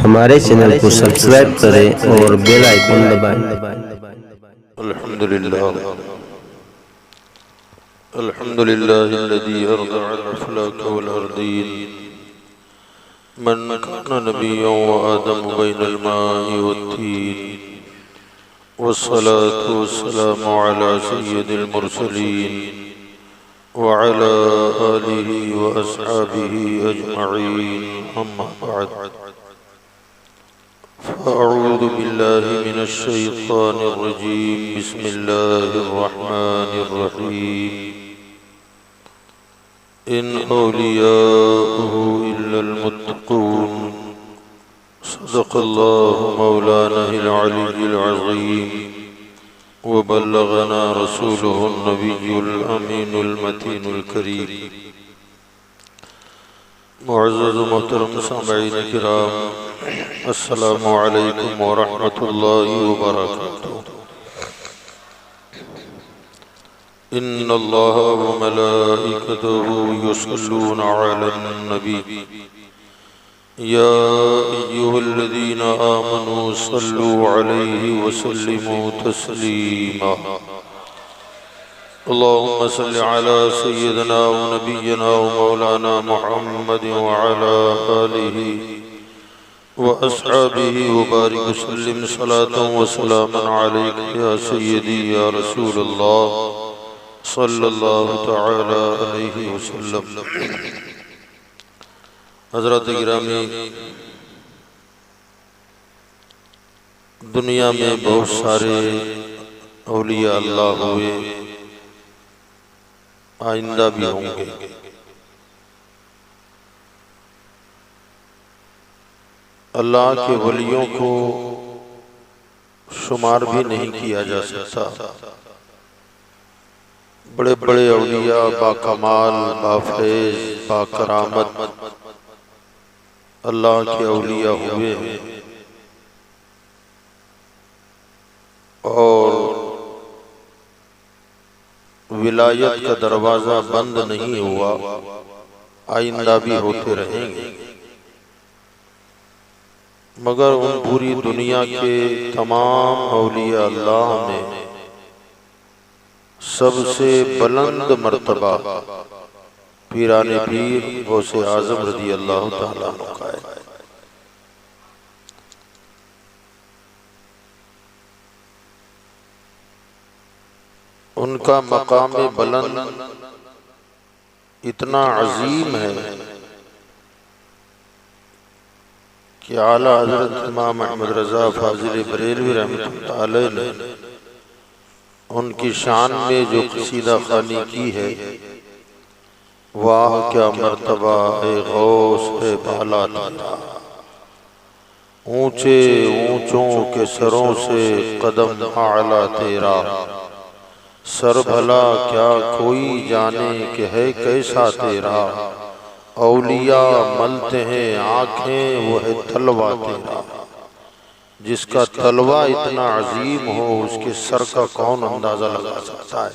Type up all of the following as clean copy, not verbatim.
हमारे चैनल को सब्सक्राइब करें और बेल आइकन दबाएं। अल्हम्दुलिल्लाहिल्लज़ी अरज़अल अफ़लाक वल अर्दीन मन काना नबिय्यन व आदम बैनल माइ वत्तीन वस्सलातु वस्सलामु अला सय्यिदिल मुरसलीन व अला आलिहि व अस्हाबिहि अजमईन अम्मा बअद फ़अऊज़ु बिल्लाहि मिनश शैतानिर रजीम बिस्मिल्लाहिर रहमानिर रहीम इन औलियाउहु इल्लल मुत्तक़ून सदक़ल्लाहु मौलानाहिल अलिय्युल अज़ीम व बल्लगना रसूलुहुन नबियुल अमीनुल मतीनुल करीम। मुअज़्ज़ज़ मोहतरम सामईन किराम, अस्सलामु अलैकुम व रहमतुल्लाहि व बरकातुहू। इन्नल्लाह व मलाइकतहु युसल्लूना अलन नबी या अय्युहल्लज़ीना आमनू सल्लू अलैहि व सल्लिमू तस्लीमा। अल्लाहुम्मा सल्लि अला सय्यिदिना व नबिय्यिना व मौलाना मुहम्मद व अला आलिहि व अस्हाबिहि व बारिक वसल्लिम सलातन व सलामन अलैका या सय्यदी या रसूलल्लाह सल्लल्लाहु तआला अलैहि वसल्लम। हज़रत गिरामी, दुनिया में बहुत सारे औलिया अल्लाह हुए, आइंदा भी होंगे। अल्लाह के वलियों को शुमार भी नहीं किया जा सकता। बड़े बड़े औलिया बाकमाल, बाफैज़, बाकरामत अल्लाह के औलिया हुए हैं और विलायत का दरवाज़ा बंद नहीं हुआ, आइंदा भी होते रहेंगे। मगर उन पूरी दुनिया के तमाम औलिया अल्लाह में सबसे बुलंद मर्तबा पीराने पीर गौसे आज़म रज़ी अल्लाह ताला अन्हु का है। उनका मकाम बुलंद इतना अजीम है कि आला हज़रत इमाम अहमद रज़ा फ़ाज़िल बरेलवी रहमतुल्लाह अलैह ने उनकी शान में जो क़सीदा ख़ानी की है, वाह क्या मर्तबा ए गौस है बाला तेरा, ऊंचे ऊंचों के सरों से कदम आला तेरा, सर भला क्या कोई जाने कि है कैसा तेरा, औलिया मलते हैं आँखें वो है तलवा तेरा, जिसका तलवा इतना अजीम हो उसके सर का कौन अंदाजा लगा सकता है।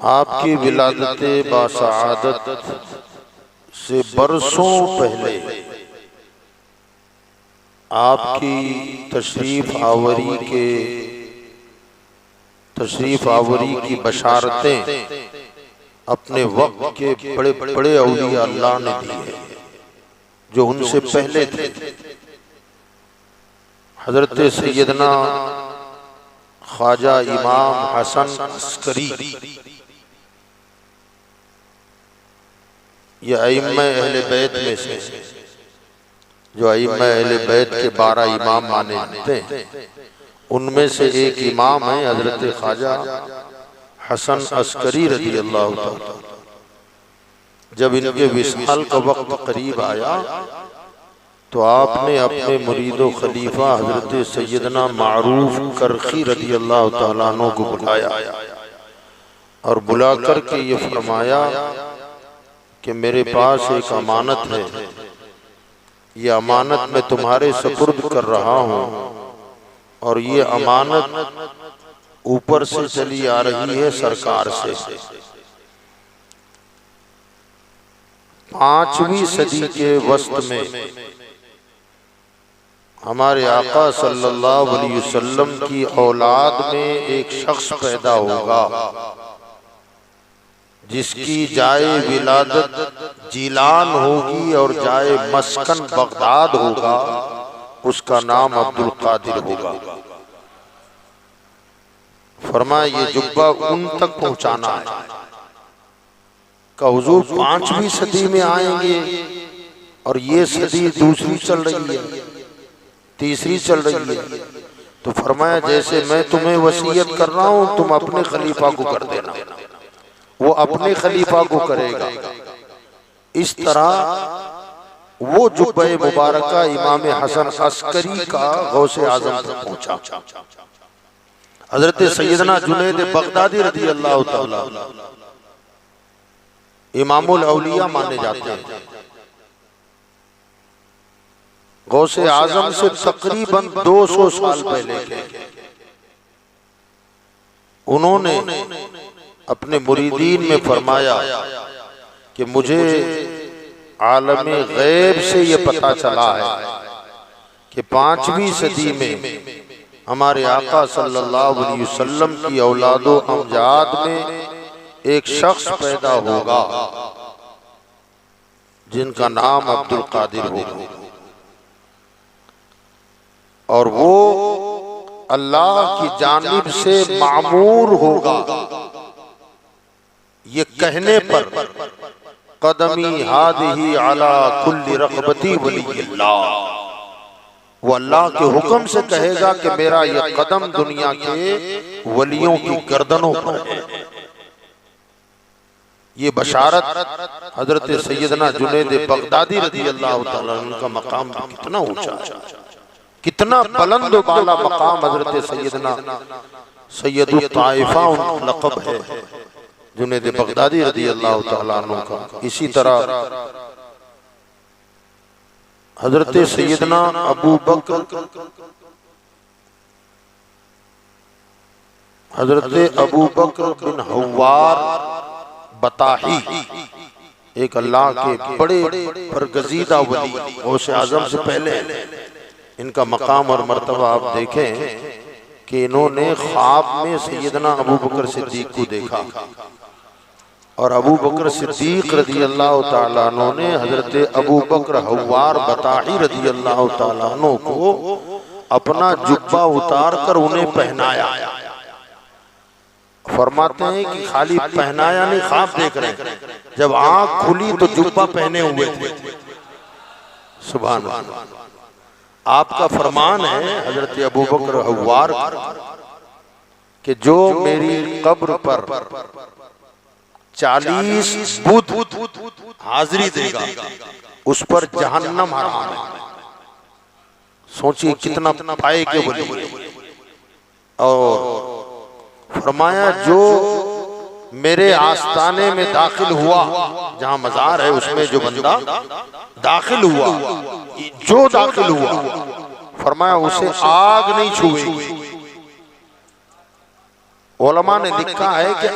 आपकी विलादत बासआदत से बरसों पहले आपकी तशरीफ आवरी की बशारतें अपने वक्त के बड़े बड़े औलिया अल्लाह ने दी है जो उनसे पहले थे। हजरत सैयदना ख्वाजा इमाम हसन अस्करी, ये अइम्मा अहले बैत में से, जो अइम्मा अहले बैत के 12 इमाम माने जाते हैं, उनमें से एक इमाम है हजरत ख्वाजा हसन अस्करी रज़ी अल्लाह ताला। जब इनके विसाल का वक्त करीब आया तो आपने अपने मुरीदो खलीफा हजरत सैयदना मारूफ करखी रज़ी अल्लाह ताला अन्हु को बुलाया और बुला कर के ये फरमाया कि मेरे पास एक अमानत है, ये अमानत मैं तुम्हारे सुपुर्द कर रहा हूँ और ये अमानत ऊपर से चली आ रही है सरकार से। 5वीं सदी के वस्त में हमारे आका सल्लल्लाहु अलैहि वसल्लम की औलाद में एक शख्स पैदा होगा जिसकी जाए विलादत जीलान होगी और जाए मस्कन बगदाद होगा, उसका नाम अब्दुल कादिर होगा। फरमाया ये जुब्बा उन तक पहुंचाना है का हुजूर 5वीं सदी में आएंगे और ये सदी दूसरी चल रही है, तीसरी चल रही है। तो फरमाया जैसे मैं तुम्हें वसीयत कर रहा हूं तुम अपने खलीफा को कर देना, वो अपने खलीफा को करेगा। इस तरह वो जुब्बे मुबारका इमाम हसन अस्करी का गौसे आजम तक पहुंचा। हजरत सैयदना जुनैद बगदादी रज़ी अल्लाह तआला इमामुल औलिया माने जाते हैं। गौसे आजम से तकरीबन 200 साल पहले के उन्होंने अपने मुरीदीन में फरमाया कि मुझे आलमे गैब से ये पता चला है कि 5वीं सदी में हमारे आका सल्लल्लाहु अलैहि वसल्लम की औलादो अमजाद में एक शख्स पैदा होगा जिनका नाम अब्दुल कादिर होगा और वो अल्लाह की जानिब से मामूर होगा। ये कहने पर कदमी हादिही अला कुल्ली रग़बती वलियल्लाह, वो अल्लाह के हुक्म से कहेगा कि मेरा ये कदम दुनिया के वलियों की गर्दनों पर है। ये बशारत हजरत सैयदना जुनैद बगदादी रज़ी अल्लाह तआला उनका मकाम कितना ऊंचा है, कितना बुलंद बाला मकाम हजरत सैयदना सैयदुत ताइफा उनका लक़ब है जुनैद बगदादी रज़ी अल्लाह तआला अन्हु का। इसी तरह हजरत सैयदना अबू बकर बिन हव्वार बताही एक अल्लाह के बड़े बरगजीदा वली गौसे आजम से पहले इनका मकाम और मर्तबा आप देखें कि इन्होंने ख्वाब में सैयदना अबू बकर सिद्दीक को देखा और अबू बकर सिद्दीक रज़ी अल्लाह तआला अन्हु ने हजरत अबू बकर हव्वार बताही रज़ी अल्लाह तआला अन्हु को अपना जुब्बा उतार कर उन्हें पहनाया। फरमाते हैं कि खाली पहनाया नहीं, ख्वाब देख रहे हैं, जब आंख खुली तो जुब्बा पहने हुए थे। सुभान अल्लाह। आपका फरमान है हजरत अबू बकर हव्वार कि जो मेरी कब्र पर 40 बुध हाजिरी देगा उस पर जहन्नम हराम है। सोचिए कितना पाए के बोले। और फरमाया जो मेरे आस्ताने में दाखिल हुआ, जहां मजार है उसमें जो बंदा दाखिल हुआ, जो दाखिल हुआ, फरमाया उसे आग नहीं छुएगी। उलमा ने लिखा है कि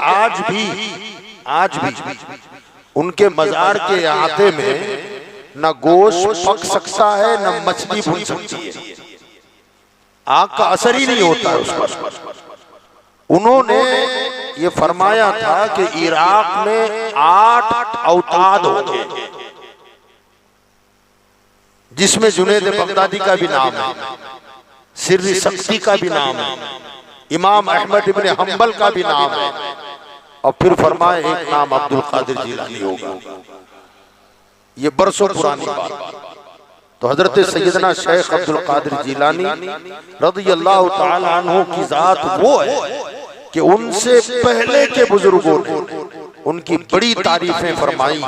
आज भी उनके मजार के अहाते में न गोश्त पक सकता है न मछली भून सकती है, आग का असर ही नहीं होता है उस पर। उन्होंने ये फरमाया था कि इराक में 8 औताद होंगे जिसमें जुनैद बगदादी का भी नाम है, सिर्री सख्ती का भी नाम है, इमाम अहमद इब्न हंबल का भी नाम है और फिर फरमाया एक नाम अब्दुल कादिर जिलानी होगा। ये बरसों पुरानी बात। तो हजरत सैयदना शेख अब्दुल कादिर जिलानी रज़ी अल्लाह तआला अन्हु की जात वो है कि उनसे पहले के बुजुर्गों ने उनकी बड़ी तारीफें फरमाई।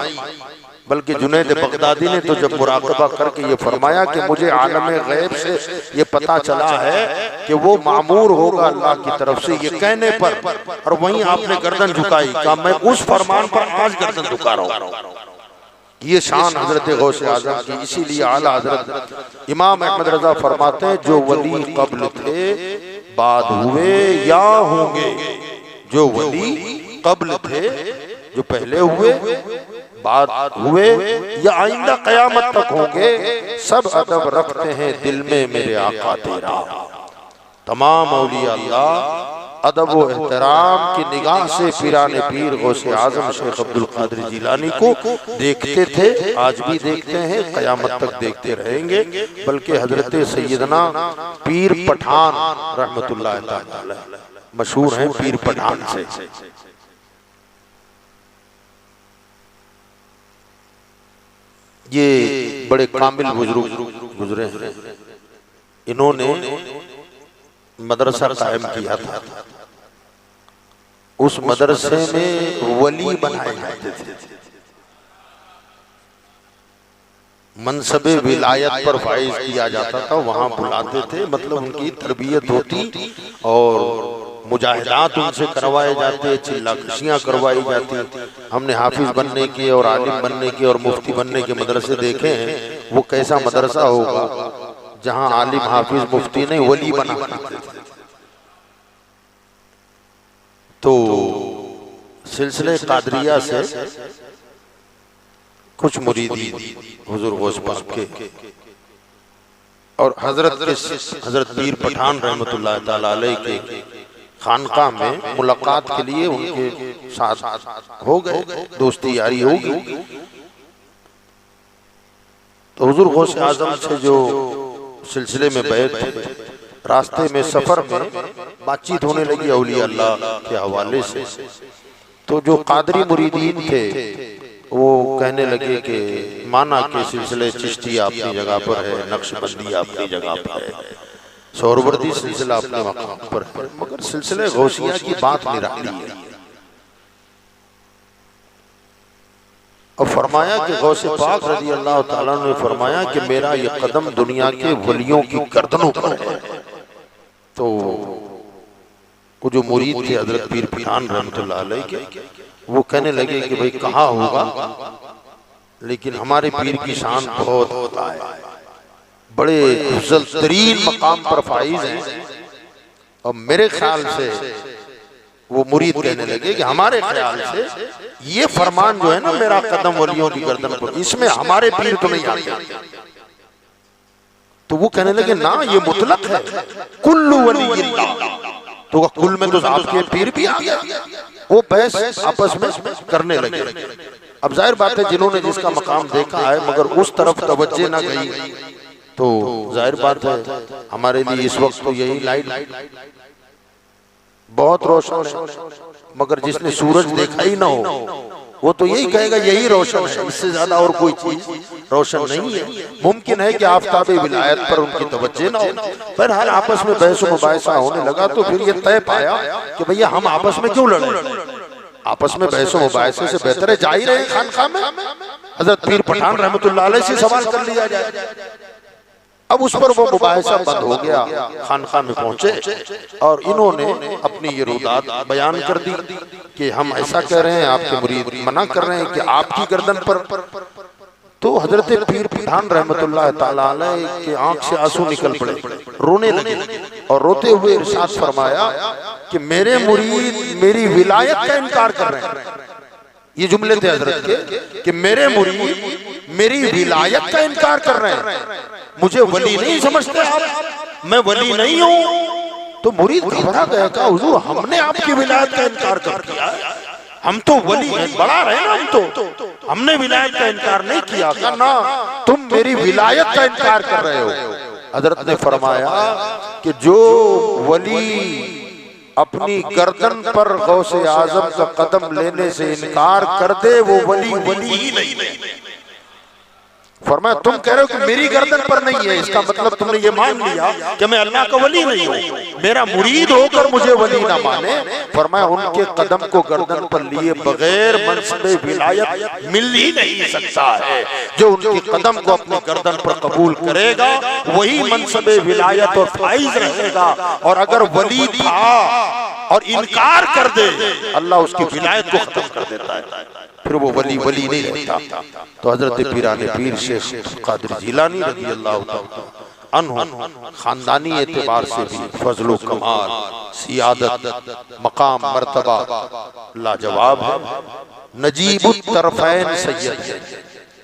बल्कि जुनैद बगदादी ने तो जब मुराकबा करके ये फरमाया कि मुझे आलमे गैब से ये पता चला है कि वो मामूर होगा अल्लाह की तरफ से, ये कहने पर और वहीं आपने गर्दन झुकाई, कहा मैं उस फरमान पर आज गर्दन झुका रहा हूँ। ये शान हजरत गौसे आजम की। इसीलिए आला हजरत इमाम अहमद रजा फरमाते हैं जो वली कब्ल थे बाद हुए या होंगे, जो वली कब्ल थे जो पहले हुए बाद हुए या आइंदा कयामत तक होंगे, सब अदब रखते हैं दिल में मेरे आका तेरा। तमाम औलिया अल्लाह अदब व एहतराम की निगाह से पीराने पीर गौसे आजम शेख अब्दुल कादिर जिलानी को देखते थे, आज भी देखते हैं, कयामत तक देखते रहेंगे। बल्कि हजरत सैयदना पीर पठान रहमतुल्लाह तआला मशहूर हैं पीर पठान से। ये बड़े कामिल बुजुर्ग गुजरे हैं। इन्होंने मदरसा कायम किया था। उस मदरसे में वली बनाए जाते थे, मनसबे विलायत पर फाइज किया जाता था, वहां बुलाते थे, मतलब उनकी तरबियत होती और मुजाहिदात उनसे करवाए जाते, चिल्लाकशियां करवाई जाती। हमने हाफिज बनने के और आलिम बनने के और मुफ्ती बनने के मदरसे देखे हैं। वो कैसा मदरसा होगा जहां आलिम हाफिज मुफ्ती नहीं वली बना। तो सिलसिले कादरिया से कुछ मुरीदी हुजूर गौस पाक के और हजरत पीर पठान रहमतुल्लाह तआला अलैह के खानका में मुलाकात के लिए उनके साथ हो गए, दोस्ती यारी होगी। तो हुजूर गौस आजम से जो सिलसिले में बैत थे, रास्ते में सफर में बातचीत होने लगी औलिया अल्लाह के हवाले से। तो जो कादरी मुरीदीन थे वो कहने लगे कि माना के सिलसिले चिश्ती अपनी जगह पर है, नक्शबंदी अपनी जगह पर है, सोहरवर्दी सिलसिला अपने मकाम पर है, मगर सिलसिले गौसिया की बात निराली है। और फरमाया कि गौसे पाक रज़ी अल्लाह ताला ने फरमाया कि मेरा ये कदम दुनिया के वलियों की गर्दनों पर है। तो वो जो मुरीद थे हजरत पीर पठान रहमतुल्लाह अलैह के, वो कहने लगे कि भाई कहाँ होगा, लेकिन हमारे पीर की शान बहुत होता है, बड़े अफजल तरीन मकाम पर फाइज हैं। और मेरे ख्याल से वो मुरीद कहने लगे कि हमारे ख्याल से ये फरमान जो है ना, मेरा कदम वलियों की गर्दन पर, इसमें हमारे पीर तो नहीं आते। तो वो कहने लगे ना, ये मुतलक है, कुल्लु वलिय्यिल्लाह। तो कुल में तो आपके पीर भी आ गया। वो बहस आपस में करने लगे। अब जाहिर बात है जिन्होंने जिसका मकाम देखा है मगर उस तरफ तवज्जो ना गई, तो जाहिर बात है हमारे लिए इस वक्त तो यही लाइट बहुत रोशन है, मगर जिसने सूरज देखा ही ना हो वो तो यही कहेगा यही रोशन है, इससे ज्यादा और कोई चीज रोशन नहीं है। मुमकिन है कि आफताबे विलायत पर उनकी तवज्जो ना हो। बहरहाल आपस में बहस मुबाहिसा होने लगा, तो फिर ये तय पाया कि भैया हम आपस में क्यों लड़े, आपस में बहस मुबाहिसे से बेहतर है जा ही रहे खानका में, हजरत पीर पठान रहमतुल्लाह अलैह से सवाल कर लिया जाए। अब उस पर वो मुबाहिसा बंद हो गया, खानका में पहुंचे और इन्होंने अपनी ये रुदात बयान कर दी कि हम ऐसा कह रहे हैं, आपके मुरीद मना कर रहे हैं कि आपकी गर्दन पर। तो हजरत पीर पठान रहमतुल्लाह ताला अलैह के आंख से आंसू निकल पड़े, रोने लगे और रोते हुए इरशाद फरमाया कि मेरे मुरीद मेरी विलायत का इनकार कर रहे हैं। ये जुमले थे हजरत के कि मेरे मुरीद मेरी विलायत का इनकार कर रहे हैं, मुझे वली नहीं समझते आप, मैं वली नहीं हूं। तो मुरीद घबरा गया, कहा हुजूर हमने आपकी विलायत का इनकार कर दिया, हम तो वली हैं, बड़ा रहे ना, हम तो हमने विलायत का इनकार नहीं किया। कहा ना, तुम मेरी विलायत का इनकार कर रहे हो। हजरत ने फरमाया कि जो वली अपनी गर्दन पर गौसे आजम का कदम लेने से इनकार कर दे वो वली ही नहीं। फरमाया तुम कह रहे हो कि मेरी गर्दन पर नहीं है, इसका मतलब तुमने ये मान लिया कि मैं अल्लाह का वली नहीं हूँ, मेरा मुरीद होकर मुझे वली ना माने। फरमाया उनके कदम को गर्दन पर लिए बगैर मनसबे विलायत मिल ही नहीं सकता है। जो उनके कदम को अपनी गर्दन पर कबूल करेगा वही मनसबे विलायत और फाइज रहेगा, और अगर वली था और इनकार कर दे अल्लाह उसकी विलायत को खत्म कर देता है, फिर वो वली नहीं रहता। तो हजरत पीराने पीर शेख कादिर जिलानी रज़ी अल्लाह तआला अन्हु खानदानी एतबार से भी फजलो कमाल सियादत मकाम मर्तबा लाजवाब है। नजीबुत तरफैन सैयद है,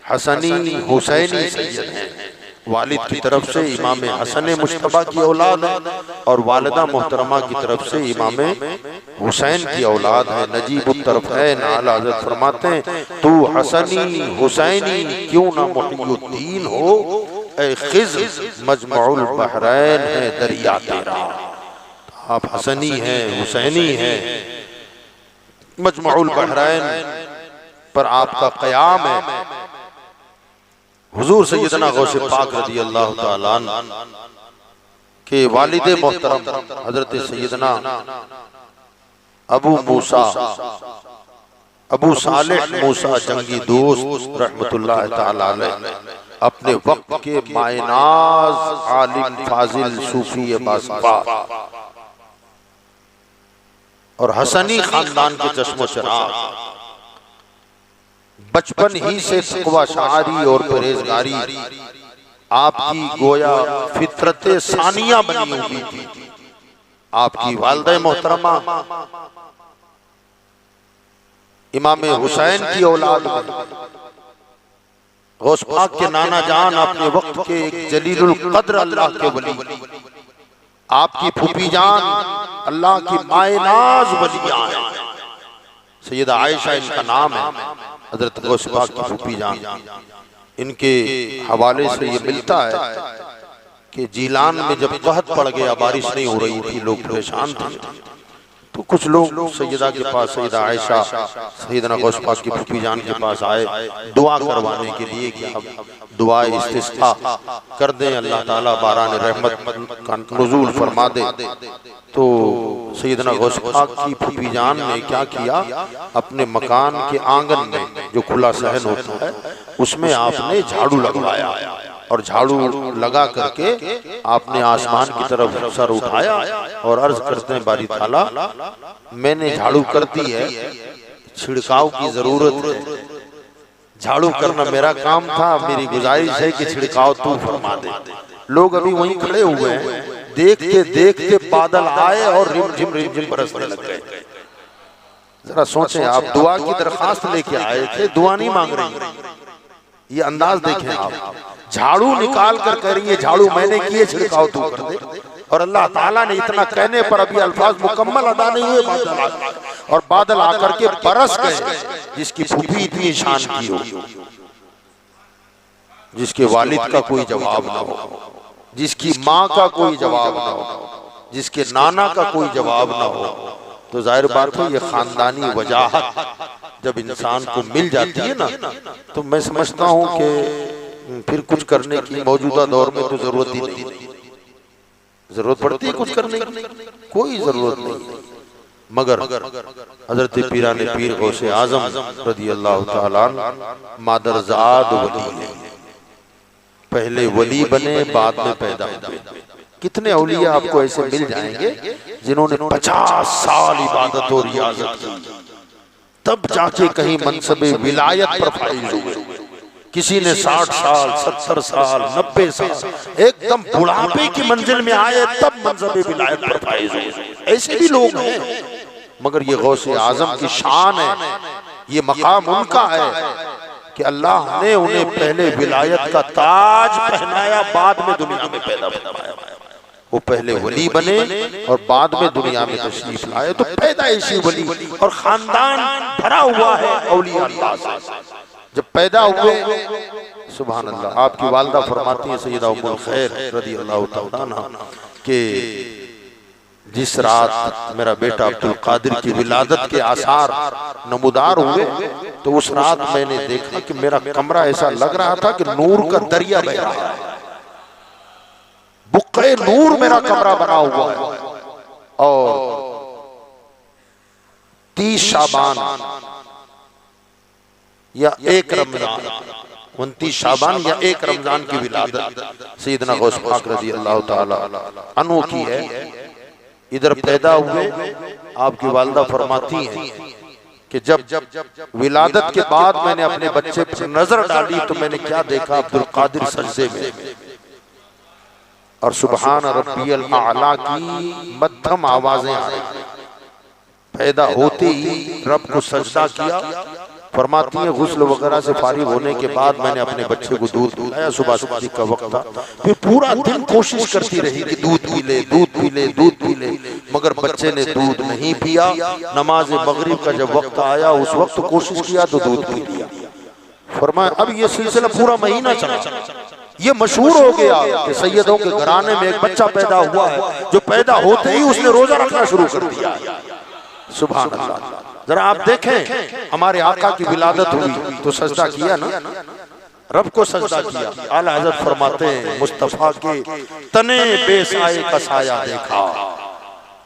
हसनी हुसैनी सैयद हैं। वालिद की तरफ से इमाम हसन मुश्तबा की औलाद है और वालिदा मोहतरमा की तरफ से इमाम हुसैन की औलाद है। नजीबुत तरफैन आला हज़रत फरमाते हैं तू हसनी हुसैनी क्यों ना मुहियुद्दीन हो, ए खिज़्र मजमउल बहरैन है दरिया तेरा। आप हसनी हैं हुसैनी हैं, मजमउल बहरैन पर आपका क़याम है। हुजूर सैयदना गौसे पाक रज़ी अल्लाह ताला अन्हु के वालिद मोहतरम हजरत सैयदना अबू सालेह मूसा जंगी दोस्त रहमतुल्लाह ताला अलैह अपने वक्त के मायनाज आलिम फाजिल सूफी बासफा और हसनी खानदान के चश्मो चराग, बचपन ही से तक़वा शारी और परहेजगारी आपकी गोया फितरत सानिया बनी हुई थी। आपकी वालिदा मोहतरमा इमाम हुसैन की औलाद में गौस पाक के नाना जान अपने वक्त के एक जलीलुल कद्र अल्लाह के वली, आपकी फूफी जान अल्लाह की मायनाज वलिया है, सैयदा आयशा इनका नाम है, हजरत गौस पाक की फूफी जान। इनके हवाले से ये मिलता है कि जीलान में जब कहत पड़ गया, बारिश नहीं हो रही थी, लोग परेशान थे, तो कुछ लोग सैयदा के पास, सैयदा आयशा सैयदना गौस पाक की फूफी जान के पास आए दुआ करवाने के लिए कि अब दुआ इस्तिस्का कर दें, अल्लाह ताला बारान रहमत का नुज़ूल फरमा दे। तो सैयदना गौस पाक की फूफी जान ने क्या किया, अपने मकान के आंगन में जो खुला सहन होता है उसमें आपने झाड़ू लगवाया और झाड़ू लगा करके आपने आसमान की तरफ सर उठाया और अर्ज करते हैं बारी ताला मैंने झाड़ू कर दी है, छिड़काव की जरूरत है, झाड़ू करना मेरा काम था, मेरी गुजारिश है कि छिड़काव तू फरमा दे। लोग अभी वहीं खड़े हुए हैं, देखते देखते बादल आए और रिमझिम बरसने लग गए। जरा सोचें, आप दुआ की दरखास्त लेके आए थे, दुआ नहीं मांग रही, ये अंदाज देखें आप। झाड़ू निकाल कर कह रही है झाड़ू मैंने किए, छिड़काव तू कर दे। और अल्लाह ताला ने इतना कहने पर अभी अल्फाज मुकम्मल अदा नहीं हुए, और बादल आकर के बरस गए। जिसकी फूफी इतनी शान की हो, जिसके वालिद का कोई जवाब ना हो, जिसकी माँ का कोई जवाब ना हो, जिसके नाना का कोई जवाब ना हो, तो जाहिर बात है ये खानदानी वजाहत जब इंसान को मिल जाती है ना, तो मैं समझता हूँ कि फिर कुछ करने की मौजूदा दौर में तो जरूरत ही नहीं। जरूरत पड़ती है कुछ करने की? कोई जरूरत नहीं। मगर हजरत पीराने पीर गौसे आजम रज़ी अल्लाह ताला अन्हु मादरजाद वली है, पहले वली बने बाद में पैदा हुए। कितने औलिया आपको ऐसे मिल जाएंगे जिन्होंने 50 साल इबादत और रियाजत की, तब जाके कहीं मनसबे विलायत पर फाइज हुए। किसी ने 60 साल 70 साल 90 साल एकदम बुढ़ापे की मंजिल में आए तब मनसबे विलायत पर फाइज हुए। ऐसे भी लोग हैं, मगर ये गौसे आजम की शान है, ये मकाम उनका है कि अल्लाह ने उन्हें पहले विलायत का ताज पहनाया, बाद में दुनिया में पैदा फरमाया। वो पहले वली बने और बाद में दुनिया में तशरीफ लाए, तो पैदाइशी वली और खानदान भरा हुआ है औलिया अल्लाह से। जब पैदा हुए, सुभान अल्लाह, आपकी वालिदा फरमाती है सैयदा उम्मुल खैर रज़ी अल्लाह तआला अन्हा के जिस रात मेरा बेटा अब्दुल कादिर की विलादत के आसार नमूदार हुए, तो उस रात मैंने देखा कि मेरा कमरा ऐसा लग रहा था कि नूर का दरिया बह रहा है, बुक्के नूर मेरा कमरा बना हुआ है। और 30 शाबान या 1 रमजान, 29 शाबान या 1 रमजान की विलादत सैयदना गौस पाक रज़ी अल्लाह ताला अन्हु की है। इधर पैदा हुए, आपकी वालिदा फरमाती हैं कि जब विलादत के बाद मैंने अपने बच्चे पर नजर डाली तो मैंने क्या देखा, अब्दुल कादिर सजदे में और सुबहान रब्बियल आला की मध्यम आवाजें आ रही। पैदा होते ही रब को सजदा किया फरमाती है गुस्ल वगैरह से फारिग होने के बाद मैंने अपने बच्चे को दूध पिलाया, सुबह शादी का वक्त था, फिर पूरा दिन कोशिश करती रही कि दूध पी ले, दूध पी ले, दूध पी ले, मगर बच्चे ने दूध नहीं पिया। नमाज मगरिब का जब वक्त आया उस वक्त कोशिश किया तो दूध पी लिया। फरमाया अब ये सिलसिला पूरा महीना चला, ये मशहूर हो गया कि सैयदों के घराने में एक बच्चा पैदा हुआ है जो पैदा होते ही उसने रोजा रखना शुरू कर दिया। सुभान अल्लाह। जरा आप देखें हमारे आका की विलादत हुई तो सजदा किया ना, रब को सजदा किया। आला हज़रत फरमाते हैं मुस्तफा के तने बेसाए का साया देखा,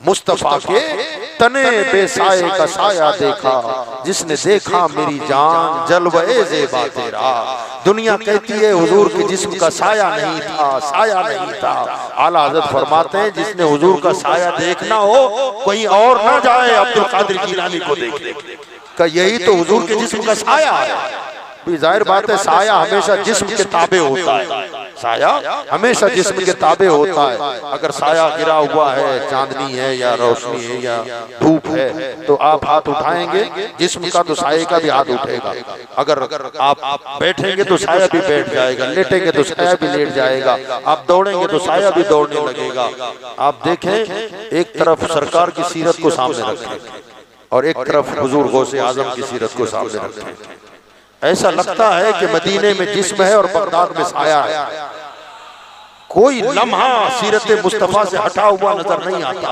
मुस्तफा के तने बेसाए का साया देखा, जिसने देखा मेरी जान जलवे ज़ेबा तेरा। दुनिया कहती है हुजूर के जिस्म का साया नहीं था, साया नहीं था। आला हज़रत फरमाते हैं जिसने हुजूर का साया देखना हो कोई और ना जाए अब्दुल कादिर जिलानी को देखने का, यही तो हुजूर के जिस्म का साया है। जाहिर बात है साया हमेशा जिस्म के ताबे होता है, साया हमेशा जिस्म के ताबे होता है। अगर साया गिरा हुआ है, चांदनी है या रोशनी है या धूप है, तो आप हाथ उठाएंगे जिस्म का तो साये का भी हाथ उठेगा। अगर आप बैठेंगे तो साया भी बैठ जाएगा, लेटेंगे तो साया भी लेट जाएगा, आप दौड़ेंगे तो साया भी दौड़ने लगेगा। आप देखें एक तरफ सरकार की सीरत को सामने रखें और एक तरफ हुजूर गौसे आजम की सीरत को सामने रखें, ऐसा लगता है कि मदीने में जिस्म है और बगदाद में साया है। कोई लम्हा सीरत मुस्तफा से हटा हुआ नजर नहीं आता।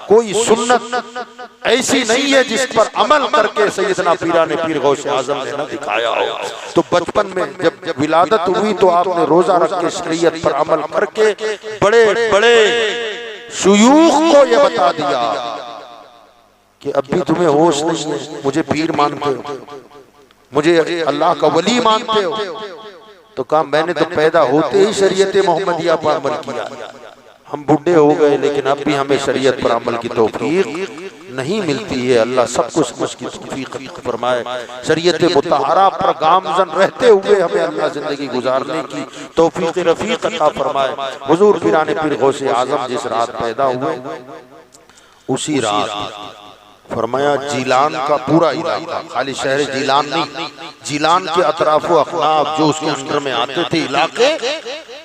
कोई सुन्नत ऐसी नहीं है जिस पर अमल करके सैयदना पीराने पीर गौसे आजम ने न दिखाया हो। तो बचपन में जब विलादत हुई तो आपने रोजा रख के शरीयत पर अमल करके बड़े बड़े शुयूख को यह बता दिया कि अब भी तुम्हें होश नहीं है, मुझे पीर मानते हो, मुझे अल्लाह का वली मानते हो। तो कहा मैंने तो पैदा होते ही शरीयत मोहम्मदिया पर अमल किया, हम बूढ़े हो गए लेकिन अब भी हमें शरीयत पर अमल की तौफीक नहीं मिलती है। अल्लाह सबको समझ की तौफीक फरमाए। शरीयत मुतहरा पर गामजन रहते हुए हमें अल्लाह जिंदगी गुजारने की तौफीक रफीक अता फरमाए। हुजूर पीराने पीर गौसे आजम जिस रात पैदा हुए उसी रात फरमाया जिलान का पूरा इलाका, खाली शहर जिलान नहीं, जिलान के अतराफो अखनाफ जो उसके अंडर में आते थे इलाके,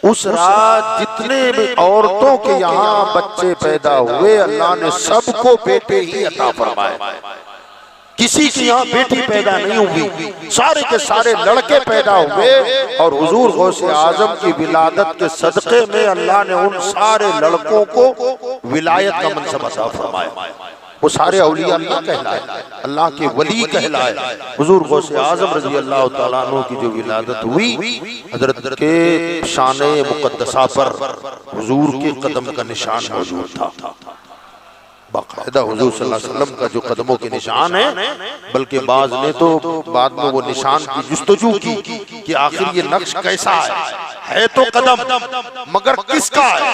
उस रात जितने भी औरतों के यहाँ बच्चे पैदा हुए अल्लाह ने सबको बेटे ही अता फरमाए। किसी के यहाँ बेटी पैदा नहीं हुई, सारे के सारे लड़के पैदा हुए। और हुजूर गौसे आजम की विलादत के सदक़े में अल्लाह ने उन सारे लड़कों को विलायत का मनसब अता फरमाया। वो सारे औलिया अल्लाह कहलाए, अल्लाह के वली कहलाए। हुजूर गौसे आजम रज़ी अल्लाह तआला अन्हु की जो विलादत हुई, हजरत के शाने मुक़द्दसा पर हुजूर के कदम का निशान मौजूद था। बाकायदा हुजूर सल्लल्लाहु अलैहि वसल्लम का जो कदमों के निशान है, बल्कि बाज ने तो बाद में वो निशान की जुस्तजू की कि आखिर ये नक्श कैसा है तो कदम मगर किसका है।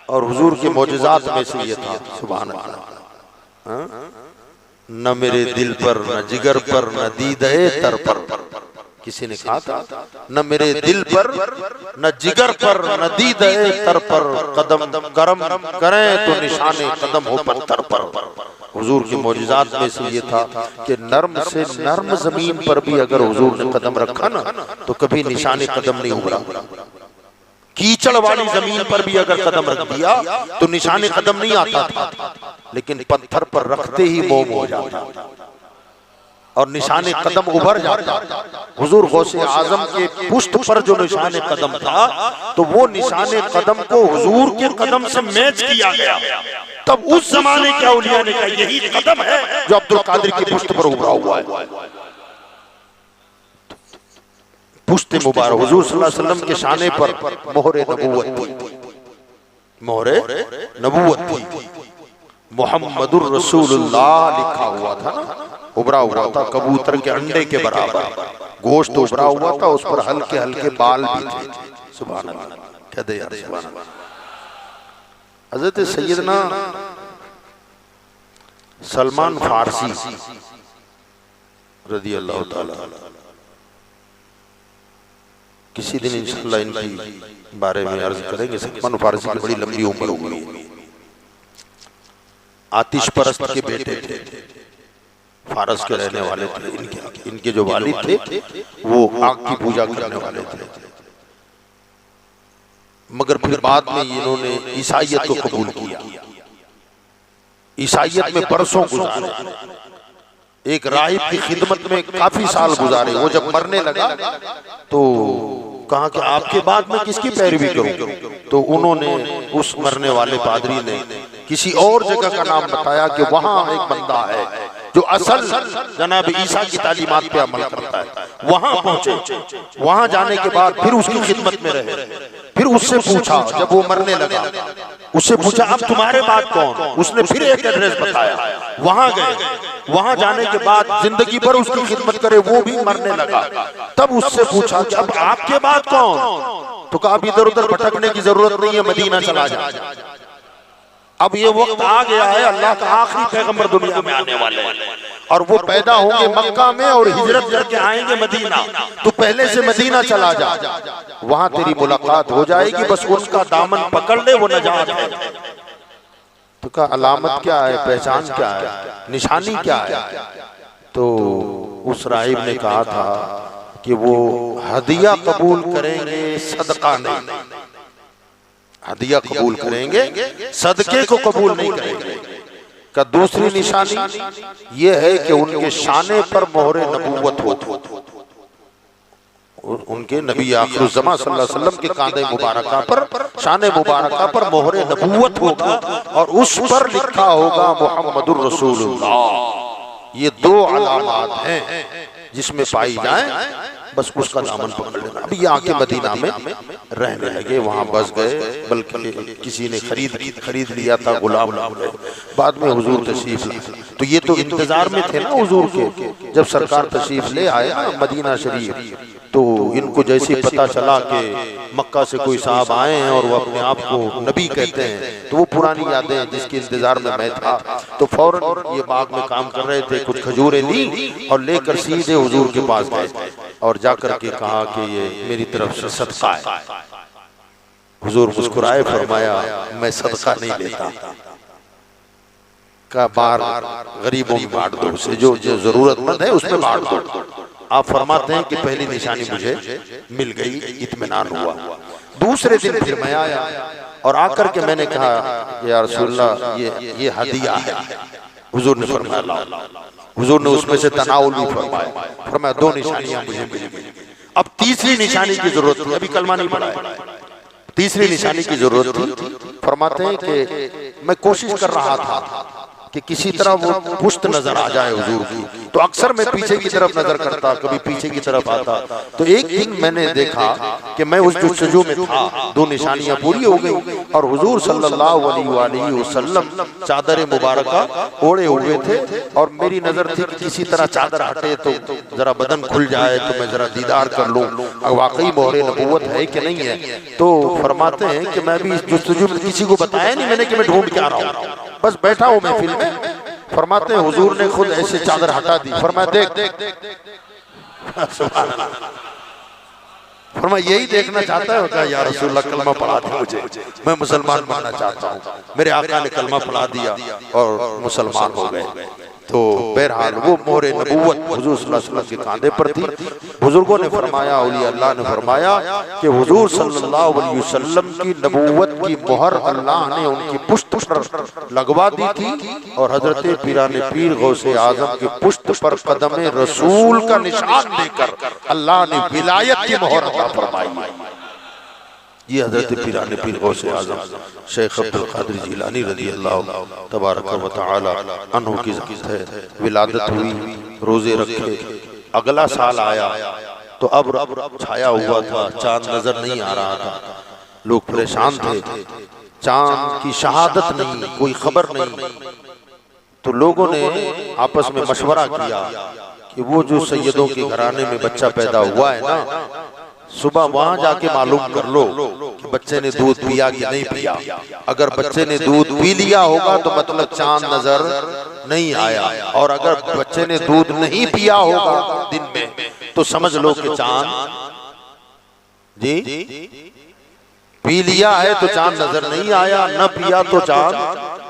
और हुजूर के मौजज़ात में से ये था, सुभान अल्लाह, न मेरे दिल पर न जिगर पर न दीदे तर पर। किसी ने कहा था न मेरे दिल पर न जिगर पर न दीदे तर पर, कदम करम करें तो निशाने कदम हो पत्थर पर। हुजूर के मौजज़ात में से ये था कि नर्म से नर्म जमीन पर भी अगर हुजूर ने कदम रखा ना तो कभी निशाने कदम नहीं उभरा। कीचड़ वाली जमीन पर भी अगर कदम रख दिया तो निशाने कदम नहीं आता था, लेकिन पत्थर पर रखते ही मोम हो जाता और निशाने कदम उभर जाता। हुजूर गौसे आजम के पुष्ट पर जो निशाने कदम था तो वो निशाने कदम को हुजूर के कदम से मैच किया गया। तब उस जमाने के औलिया ने कहा यही कदम है जो अब्दुल कादिर की पुष्ट पर उभरा हुआ है। पुश्ते मुबारक हुजूर सल्लल्लाहु अलैहि वसल्लम के शाने पर मोहरे नबूवत थी, मोहरे नबूवत थी, मुहम्मदुर रसूलुल्लाह लिखा हुआ था ना, उभरा हुआ था कबूतर के अंडे के बराबर, गोश्त उभरा हुआ था, उस पर हल्के हल्के बाल भी थे। सुभान अल्लाह, कह दे यार सुभान अल्लाह। हज़रत सैयदना सलमान फारसी रज़ी अल्लाह ताला, किसी दिन इंशाअल्लाह इनकी बारे में अर्ज करेंगे। सलमान फारसी की बड़ी लंबी उम्र हो गई, आतिश परस्त के बेटे थे, फारस के रहने वाले थे। इनके जो वालिद थे वो आग की पूजा करने वाले थे, मगर फिर बाद में इन्होंने ईसाइयत को कबूल किया। ईसाइयत में बरसों गुजारे, एक राहिब की खिदमत में काफी साल गुजारे। वो जब मरने लगा तो कहा कि आपके बाद में किसकी पैरवी करूं? तो उन्होंने उस मरने वाले पादरी ने किसी और जगह का नाम बताया कि वहां एक बंदा है जो असल जनाब ईसा की तालीमात पे अमल करता है। वहां पहुंचे, वहां जाने के बाद फिर उसकी खिदमत में रहे। फिर उससे पूछा, जब वो मरने लगा उससे पूछा अब तुम्हारे बाद कौन? उसने फिर एक एड्रेस बताया, वहां गए। वहां जाने के बाद जिंदगी भर उसकी खिदमत करे, वो भी मरने लगा। तब उससे पूछा कि अब आपके बाद कौन? तो कहा अब इधर उधर भटकने की जरूरत नहीं है, मदीना चला जाए। अब ये वक्त आ गया है, अल्लाह का आखिरी पैगंबर दुनिया में आने वाले हैं और वो पैदा होंगे मक्का में और हिजरत करके आएंगे मदीना। तो पहले से मदीना चला जा, वहां तेरी मुलाकात हो जाएगी, बस उसका दामन पकड़ ले, वो नजात है। तो का अलामत क्या है, पहचान क्या है, निशानी क्या है? तो उस राहिब ने कहा था कि वो हदिया कबूल करेंगे, सदका नहीं। हदिया कबूल करेंगे, सदके को कबूल नहीं करेंगे। का दूसरी निशानी ये है कि उनके शाने पर मोहरे नबूवत हो। उनके नबी आखिरुज़्ज़मा सल्लल्लाहु अलैहि वसल्लम के कांधे मुबारका पर, शाने मुबारका पर मोहरे नबूवत होगा और उस पर लिखा होगा मुहम्मदुर रसूलुल्लाह। ये दो अलामात हैं जिसमें पाई जाए, बस उसका दामन पकड़ लेना। अभी ये आके मदीना में रहने लगे, वहां बस गए, बल्कि किसी ने खरीद लिया था गुलाम। बाद में हुजूर तशरीफ लाए, तो ये तो इंतजार में थे ना हुजूर के। जब सरकार तशरीफ ले आए ना मदीना शरीफ, तो इनको जैसे पता चला कि मक्का से कोई साहब आए हैं और वो अपने आप को नबी कहते हैं, तो वो पुरानी यादें जिसके इंतजार में मैं था, तो फौरन ये बाग में काम कर रहे थे, कुछ खजूरें ली और लेकर सीधे हुजूर के पास गए और जाकर के कहा कि ये मेरी तरफ से सदका है। हुजूर मुस्कुराए, फरमाया मैं सदका नहीं लेता, का बार गरीबों में बांट दो, उसे जो जरूरतमंद है उसमें बांट दो। आप फरमाते हैं कि पहली निशानी मुझे मिल गई, इत्मीनान हुआ। दूसरे दिन फिर मैं आया और आकर के मैंने कहा या रसूलल्लाह ये हदिया है। हुजूर ने फरमाया लाओ। हुजूर ने उसमें से तनाउल भी फरमाया, फरमाया दो निशानियां मुझे मिली। अब तीसरी निशानी की जरूरत थी, अभी कलमा नहीं पढ़ा है, तीसरी निशानी की जरूरत थी। फरमाते हैं कि मैं कोशिश कर रहा था कि किसी तरह वो पुश्त नजर आ जाए हुजूर की, तो अक्सर मैं पीछे की तरफ नजर करता, कभी पीछे की तरफ आता। तो एक दिन मैंने देखा कि मैं उस जुस्तजू में था, दो निशानियां पूरी हो गई और हुजूर सल्लल्लाहु अलैहि वसल्लम चादर मुबारका ओढ़े हुए थे और मेरी नजर थी कि किसी तरह चादर हटे तो जरा बदन खुल जाए, तो मैं जरा दीदार कर लूं वाकई मोहरे नबूवत है कि नहीं है। तो फरमाते हैं कि मैं भी इस जुस्तजू में किसी को बताया नहीं मैंने कि मैं ढूंढ के आ रहा हूँ, बस बैठा हूं महफिल में। फरमाते हैं हुजूर ने खुद ऐसे चादर हटा दी, फरमाया देख। फरमाया यही देखना चाहता है? कहा या रसूलल्लाह कलमा पढ़ा दे मुझे, मैं मुसलमान बनना चाहता हूँ। मेरे आका ने कलमा पढ़ा दिया और मुसलमान हो गए। तो बहरहाल वो मोहरे नबूवत हुजूर सल्लल्लाहु अलैहि वसल्लम के कांधे पर थी। बुजुर्गों ने फरमाया, औलिया अल्लाह ने फरमाया कि हुजूर सल्लल्लाहु अलैहि वसल्लम की नबूवत की मोहर अल्लाह ने उनकी पुश्त पर लगवा दी थी और हजरत पीराने पीर गौसे आजम की पुश्त पर कदमे रसूल का निशान देकर अल्लाह ने विलायत की मोहर अता फरमाई। ये हजरत पीराने पीर गौसे आजम शेख अब्दुल कादिर जिलानी रज़ी अल्लाह तबारक व तआला अन्हु की ज़ात है। विलादत हुई, रोजे रखे, अगला साल आया तो अब छाया हुआ था, चांद नजर नहीं आ रहा था, लोग परेशान थे, चांद की शहादत नहीं, कोई खबर नहीं। तो लोगों ने आपस में मशवरा किया कि वो जो सैयदों के घराने में बच्चा पैदा हुआ है ना, सुबह वहां जाके मालूम कर लो कि बच्चे ने दूध पिया कि नहीं पिया। अगर बच्चे ने दूध पी लिया होगा तो मतलब चांद नजर नहीं आया, और अगर बच्चे ने दूध नहीं पिया होगा दिन में तो समझ लो कि चांद जी पी लिया है तो चांद नजर नहीं आया, न पिया तो चांद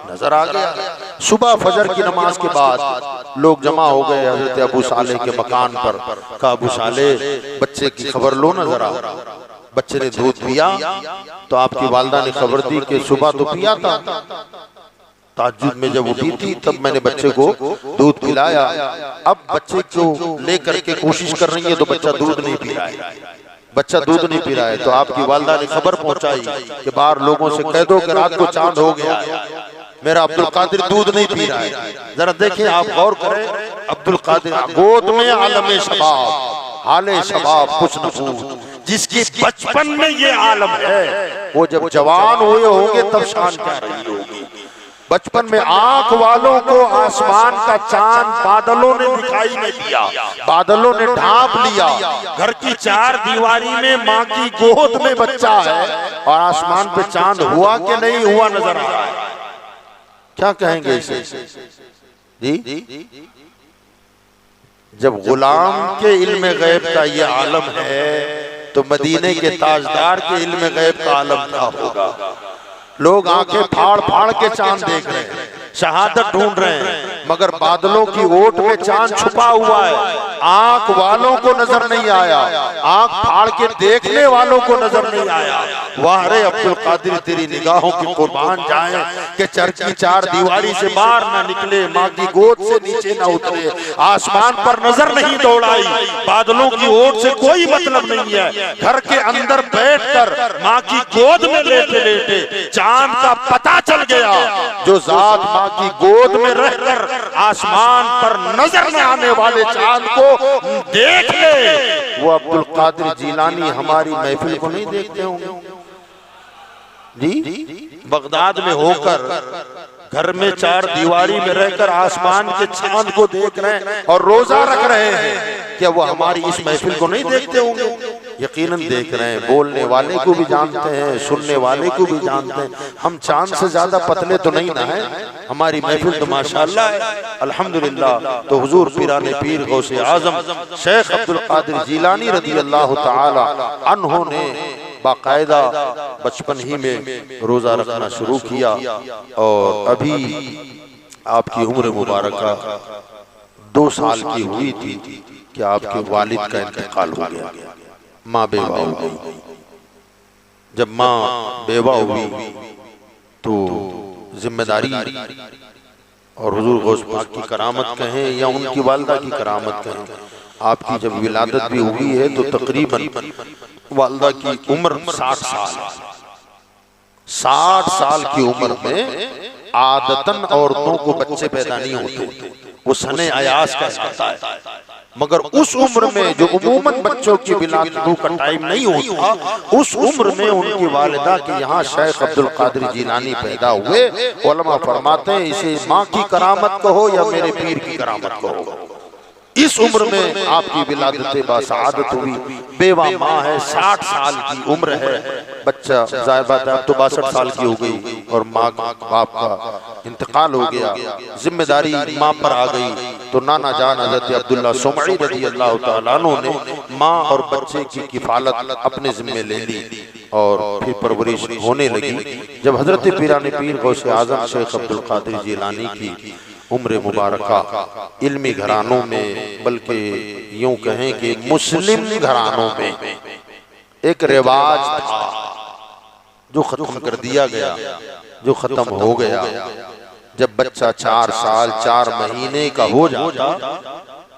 नजर आ गया। सुबह फजर की नमाज के बाद लोग जमा हो गए हजरत अबू सालेह के मकान पर। कहा अबू सालेह बच्चे की खबर लो ना जरा। बच्चे ने दूध पिया तो आपकी वालदा ने खबर दी कि सुबह तो पिया था, ताज्जुद में जब उठी थी तब मैंने बच्चे को दूध पिलाया। अब बच्चे को लेकर के कोशिश कर रही है तो बच्चा दूध नहीं पी रहा है, बच्चा दूध नहीं पी रहा है। तो आपकी वालदा ने खबर पहुंचाई कि बाहर लोगों से कह दो कि रात को चांद हो गया है, मेरा अब्दुल कादिर दूध नहीं पी रहा है। जरा देखें आप, गौर करें, अब्दुल कादिर गोद में आलम शबाब, हाले शबाब कुछ न पूछ, जिसकी बचपन में ये आलम है, वो जब जवान हुए होंगे तब शान क्या रही होगी। बचपन में आंख वालों को आसमान का चांद बादलों ने दिखाई नहीं दिया, बादलों ने ढांप लिया। घर की चार दीवारी में माँ की गोद में बच्चा है और आसमान पे चांद हुआ कि नहीं हुआ नजर आ रहा है। क्या कहेंगे इसे जी? जब गुलाम के इल्म गैब का ये आलम है तो मदीने के ताजदार के इल्म गैब का आलम क्या होगा। लोग आंखें फाड़ फाड़ के चांद देख रहे हैं, शहादत ढूंढ रहे हैं, मगर बादलों की ओट में चांद छुपा हुआ है। आंख वालों को नजर नहीं आया, आंख फाड़ के देखने वालों को नजर नहीं आया। वाह रे अब्दुल कादिर, तेरी निगाहों की कुर्बान जाए कि चरखी चार दीवारी से बाहर ना निकले, माँ की गोद से नीचे ना उतरे, आसमान पर नजर नहीं दौड़ाई, बादलों की ओट से कोई मतलब नहीं है। घर के अंदर बैठकर माँ की गोद में लेटे लेटे चांद का पता चल गया। जो जात माँ की गोद में रहकर आसमान पर नजर न आने वाले चांद को देख ले, वो अब्दुल कादिर जीलानी हमारी महफिल को नहीं देखते होंगे जी। बगदाद में होकर घर में चार दीवारी में रहकर आसमान के चांद को देख रहे हैं और रोजा रख रहे हैं, क्या वो हमारी इस महफिल को नहीं देखते होंगे? यकीनन देख रहे हैं। बोलने वाले को भी जानते हैं, सुनने वाले को भी जानते हैं। हम चांद से ज्यादा पतले तो नहीं ना है, हमारी महफिल तो माशाअल्लाह है, अल्हम्दुलिल्लाह। तो हुजूर पीराने पीर गौसे आजम शेख अब्दुल कादिर जीलानी रज़ी अल्लाह ताला अन्हो ने बाकायदा बचपन ही में रोजा रखना शुरू किया और अभी आपकी उम्र मुबारक 2 साल की हुई थी कि आपके वालिद का इंतकाल हो गया। माँ बेवा हो गई। जब माँ बेवा हुई तो जिम्मेदारी, और हुजूर गौस पाक की करामत कहें या उनकी वालदा की करामत कहें, आपकी जब विलादत भी हुई है तो तकरीबन वालदा की उम्र 60 साल। 60 साल की उम्र में आदतन औरतों को बच्चे पैदा नहीं होते, वो सने अयास कहलाता है। मगर उस उम्र में जो उमूमन बच्चों की विलादत का टाइम नहीं होता, उस उम्र में उनकी वालिदा के यहाँ शेख अब्दुल कादिर जीलानी पैदा हुए। उलमा फरमाते हैं इसे माँ की करामत कहो या मेरे पीर की करामत कहो। इस उम्र में आपकी विलादत बासआदत हुई। बेवा माँ है, 60 साल की उम्र है, बच्चा जाहिर बात है अब तो 62 साल की हो गई और माँ बाप का इंतकाल हो गया। जिम्मेदारी माँ पर आ गई तो नाना जान हज़रत अब्दुल्ला सुमई रज़ी अल्लाह तआला अन्हु ने माँ और बच्चे की किफालत अपने जिम्मे ले ली और फिर परवरिश होने लगी। जब हजरत पीराने पीर गौसे आजम शेख अब्दुल कादिर जीलानी की उम्र मुबारका इल्मी घरानों में, बल्कि यूं कहें कि मुस्लिम घरानों में एक रिवाज था जो खत्म कर दिया गया, जो खत्म हो गया। जब बच्चा 4 साल 4 महीने का हो जाता,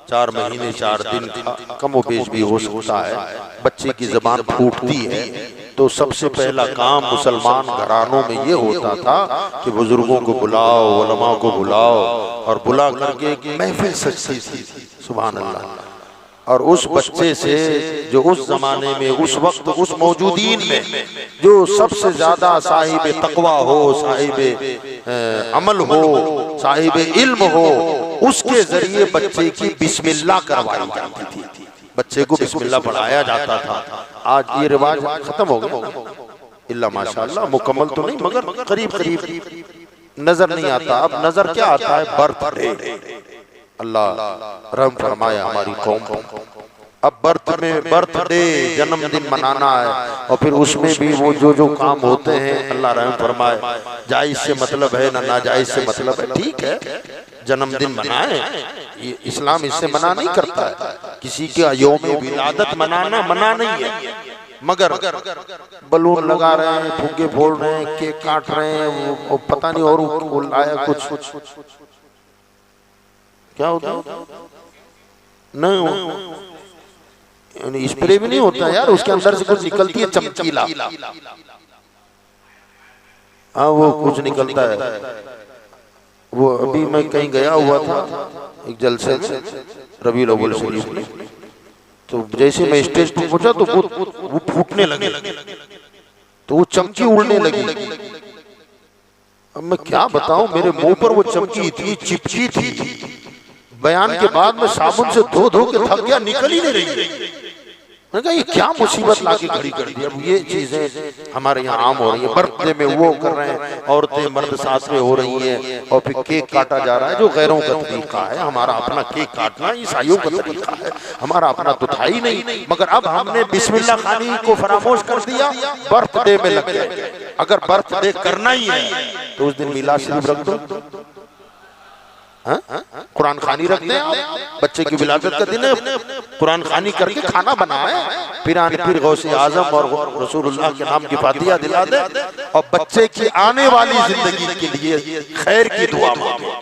4 महीने 4 दिन का कम बेश भी हो सकता है, बच्चे की जबान फूटती है तो सबसे पहला काम मुसलमान घरानों में ये होता था कि बुजुर्गों को बुलाओ, उलमा को बुलाओ और बुला करके एक महफिल सजती थी। सुभान अल्लाह। और उस बच्चे से जो उस जमाने में, उस वक्त, उस मौजूदीन में जो सबसे ज्यादा साहिब तकवा हो, साहिब अमल हो, साहिब इल्म हो, उसके जरिए बच्चे की बिस्मिल्लाह करवाई जाती थी, बच्चे को बिस्मिल्लाह पढ़ाया जाता था। आज ये रिवाज खत्म हो गया, इल्ला माशाअल्लाह, मुकम्मल तो नहीं मगर करीब करीब नजर नहीं आता। अब नजर क्या आता है? बर्थडे। अल्लाह रहम फरमाए हमारी कौम को। अब बर्थडे जन्मदिन मनाना है और फिर उसमें भी वो जो काम होते हैं, अल्लाह रहम फरमाए, जायज से मतलब है ना नाजायज से मतलब है। ठीक है, जन्मदिन मनाए, ये इस्लाम इससे मना नहीं करता है। किसी के यौम विलादत मनाना मना नहीं है, मगर बलून लगा रहे हैं, फुग्गे फोड़ रहे हैं, केक काट रहे हैं, वो पता नहीं और लाया कुछ क्या होता है नहीं, स्प्रे भी नहीं होता यार, उसके अंदर से कुछ निकलती है चमकीला, हाँ वो कुछ निकलता है। वो अभी मैं कहीं गया हुआ था एक जलसे में रबीउल अव्वल शरीफ में, तो जैसे मैं स्टेज पर पहुंचा तो वो फूटने लगे, तो वो चमकी उड़ने लगी। अब मैं क्या बताऊं, मेरे मुंह पर वो चमकी इतनी चिपकी थी, बयान के बाद में साबुन से धो धो के थक गया, निकल ही नहीं रही। मैंने कहा ये क्या मुसीबत लाके खड़ी कर दी। अब ये चीजें हमारे यहाँ आम हो रही है, बर्थडे में वो कर रहे हैं, औरतें मर्द साथ में हो रही हैं, और फिर केक काटा जा रहा है जो गैरों का तरीका है। हमारा अपना केक काटना ईसाइयों का तरीका है, हमारा अपना तो था ही नहीं। मगर अब हमने बिस्मिल्लाह खानी को फरामोश कर दिया, बर्थडे में लग गए। अगर बर्थडे करना ही है तो उस दिन मिलाद शरीफ रख दो, कुरान खानी रखते हैं आप, बच्चे की विलादत का दिन है, कुरान खानी करके खाना बनाए, फिर गौसे आजम और रसूलुल्लाह के नाम की फातिहा दिला दे, और बच्चे की आने वाली जिंदगी के लिए खैर की दुआ मांगे।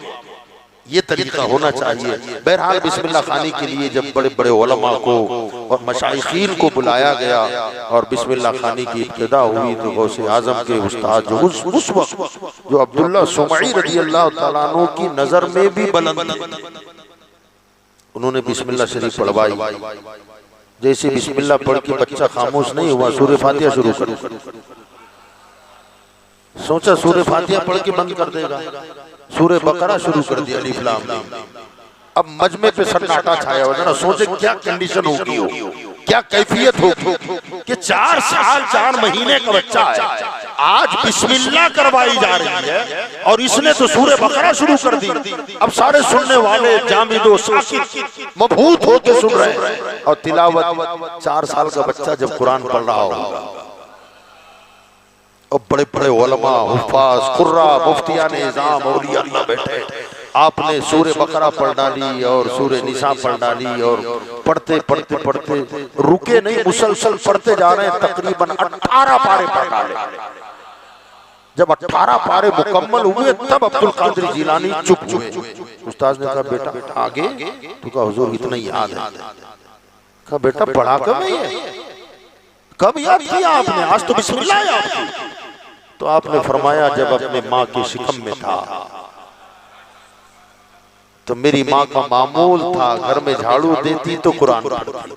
ये तरीका होना चाहिए। बहरहाल बिस्मिल्लाह खानी के लिए जब बड़े बड़े उलमा को और मशाइखीन को बुलाया गया और बिस्मिल्लाह खानी की इब्तिदा हुई, तो गौसे आजम के उस्ताद जो उस वक्त जो अब्दुल्ला सुमई रज़ियल्लाहु ताला अन्हु की नजर में भी बुलंद, उन्होंने बिस्मिल्लाह शरीफ पढ़वाई। जैसे बिस्मिल्लाह पढ़ के बच्चा खामोश नहीं हुआ, सूरह फातिहा शुरू कर, सोचा सूरह फातिहा पढ़ के बंद कर देगा, सूरह बकरा शुरू कर दिया, अलिफ लाम मीम। अब मजमे पे सन्नाटा छाया हुआ, जरा सोचे क्या कंडीशन होगी, क्या कैफियत होगी कि 4 साल 4 महीने का बच्चा है, आज बिस्मिल्लाह करवाई जा रही है और इसने तो सूरह बकरा शुरू कर दी। अब सारे सुनने वाले जामिदो साकित मबहूत होके सुन रहे हैं, और तिलावत 4 साल का बच्चा जब कुरान पढ़ रहा होगा, और बड़े बड़े उलमा, हुफ्फाज, कुर्रा, मुफ्तियान निज़ाम, औलिया अल्लाह बैठे, आपने सूरह बकरा पढ़ डाली और सूरह निसा पढ़ डाली, और पढ़ते पढ़ते पढ़ते रुके नहीं, मुसलसल पढ़ते जा रहे हैं, तकरीबन 18 पारे पढ़ डाले। जब 18 पारे मुकम्मल हुए तब अब्दुल कादिर जिलानी चुप हुए। उस्ताद ने कहा बेटा आगे, तो कहा हुजूर इतना ही याद है। कहा बेटा पढ़ा कब है, कब याद किया आपने, आज तो बिस्मिल्लाह है आपकी। तो आपने फरमाया जब अपने माँ की शिकम में था तो मेरी माँ का मामूल था, घर में झाड़ू देती तो कुरान पढ़ती,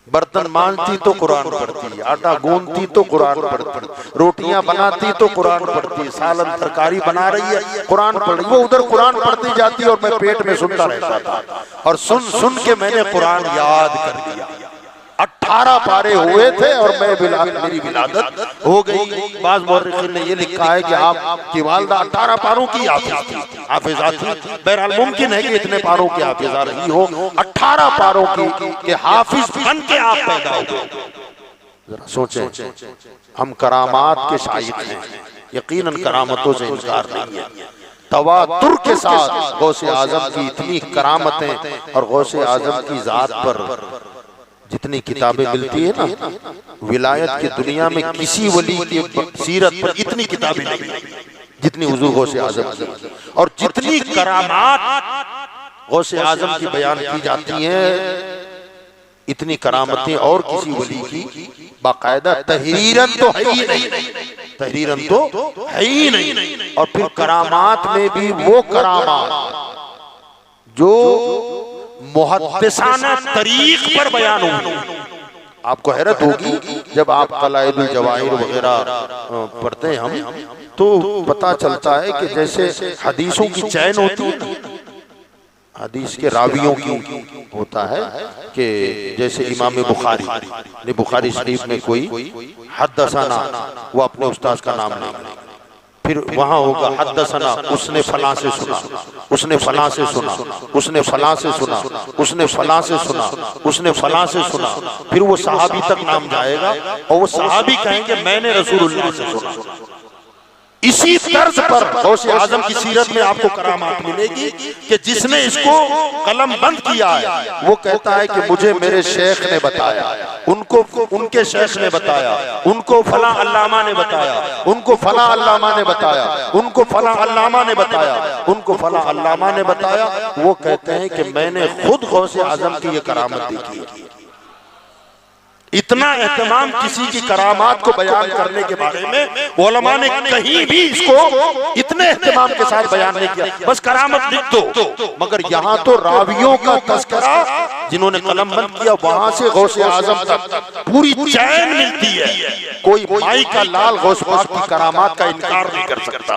बर्तन मांजती तो कुरान पढ़ती, आटा गूंदती तो कुरान पढ़ती, रोटियां बनाती तो कुरान पढ़ती, सालन तरकारी बना रही है कुरान पढ़ रही। वो उधर कुरान पढ़ती जाती और मैं पेट में सुनता रहता था, और सुन सुन के मैंने कुरान याद कर दिया। 18 पारे हुए थे और मेरी विलादत हो गई। बाज़ मुअर्रिखीन ने ये लिखा है कि आपकी वालिदा 18 पारों की हाफिज़ा थी। बहरहाल मुमकिन है कि इतने पारों की हाफिज़ा रही हो, 18 पारों की हाफिज बन के आप पैदा हुए। जरा सोचें, हम करामात के शायक हैं, यकीनन करामतों से इनकार नहीं है। तवातुर के साथ गौसे आजम की इतनी करामतें और गौसे आजम की जात पर जितनी किताबें मिलती है ना, विलायत की दुनिया में किसी वली की सीरत पर इतनी किताबें नहीं जितनी हुजूर गौसे आजम की, और जितनी करामात गौसे आजम की बयान की जाती हैं, इतनी करामतें और किसी वली की बाकायदा तहरीरन तो है ही नहीं, तहरीरन तो है ही नहीं। और फिर करामात में भी वो करामात जो मुहद्दिसाना तरीक पर बयान हुई। आपको हैरत होगी जब आप कलाइदुल जवाहिर वगैरह पढ़ते हैं हम, तो पता चलता है कि जैसे हदीसों की चैन होती है, हदीस के रावियों की होता है कि जैसे इमाम बुखारी ने बुखारी शरीफ में कोई हद्दसना, वो अपने उस्ताद का नाम नहीं, फिर वहां होगा हद्दसना, उसने फलां से सुना, उसने फलां से सुना, उसने फलां से सुना, उसने फलां से सुना, उसने फलां से सुना, फिर वो सहाबी तक नाम जाएगा और वो सहाबी कहेंगे मैंने रसूलुल्लाह से सुना। इसी तर्ज पर गौसे आजम की सीरत में आपको करामात मिलेगी कि जिसने इसको कलम बंद किया है वो कहता है कि मुझे मेरे शेख ने बताया, उनको उनके शेख ने बताया, उनको फला अल्लामा ने बताया, उनको फला अल्लामा ने बताया, उनको फला अल्लामा ने बताया, उनको फला अल्लामा ने बताया। वो कहते हैं कि मैंने खुद गौसे आजम की ये करामत देखी। इतना एहतमाम किसी की करामात को बयान करने के बारे में उलमा ने कहीं भी इसको इतने एहतमाम के साथ बयान नहीं किया। बस करामत लिख दो, मगर यहाँ तो रावियों का तस्करा जिन्होंने कलम बंद किया वहां से गौसे आजम तक पूरी चैन मिलती है। कोई माई का लाल गौस पाक की करामात का इनकार नहीं कर सकता।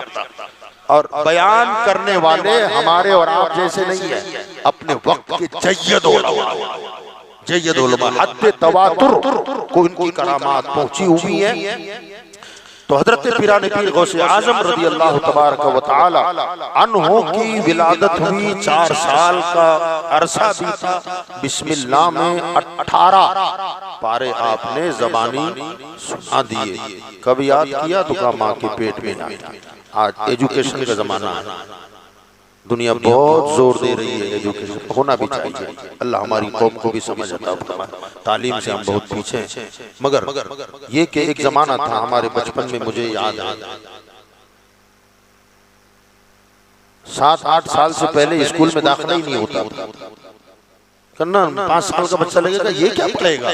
और बयान करने वाले हमारे और आप जैसे नहीं है, अपने वक्त के जय्यद उलमा हद तवातुर को इनकी करामात पहुंची हुई है। तो हजरत पीराने पीर गौसे आजम रज़ी अल्लाह तबारक व तआला अन्हु की विलादत हुई, 4 साल का अरसा बीता। बिस्मिल्लाह में 18 पारे आपने ज़बानी सुना दिए। कब याद किया तो कहा माँ के पेट में आया। आज एजुकेशन का जमाना है, दुनिया बहुत जोर दे रही है, एजुकेशन होना भी चाहिए। अल्लाह हमारी कौम को भी समझ आता है। तालीम से हम बहुत पीछे हैं, मगर ये कि एक जमाना था हमारे बचपन में, मुझे याद है 7-8 साल से पहले स्कूल में दाखिला ही नहीं होता था। करना 5 साल का बच्चा लगेगा ये क्या पढ़ेगा,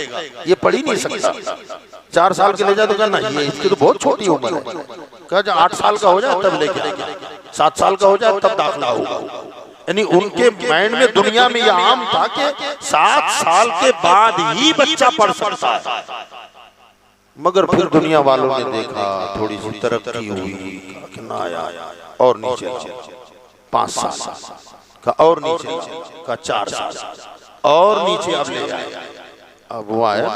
ये पढ़ ही नहीं सकता। 4 साल के ले जा तो कहना ये इसकी तो बहुत छोटी उम्र है। कहा जब 8 साल का हो जाए तब लेके आएगा, 7 साल का हो जाए तब दाखिला होगा। यानी उनके माइंड में दुनिया में यह आम था कि 7 साल के बाद ही बच्चा पढ़ सकता है। मगर फिर दुनिया वालों ने देखा थोड़ी सी तरक्की हुई, कितना आया और नीचे 5 साल का, और नीचे का 4 साल, और नीचे अब ले आया। अब वो आया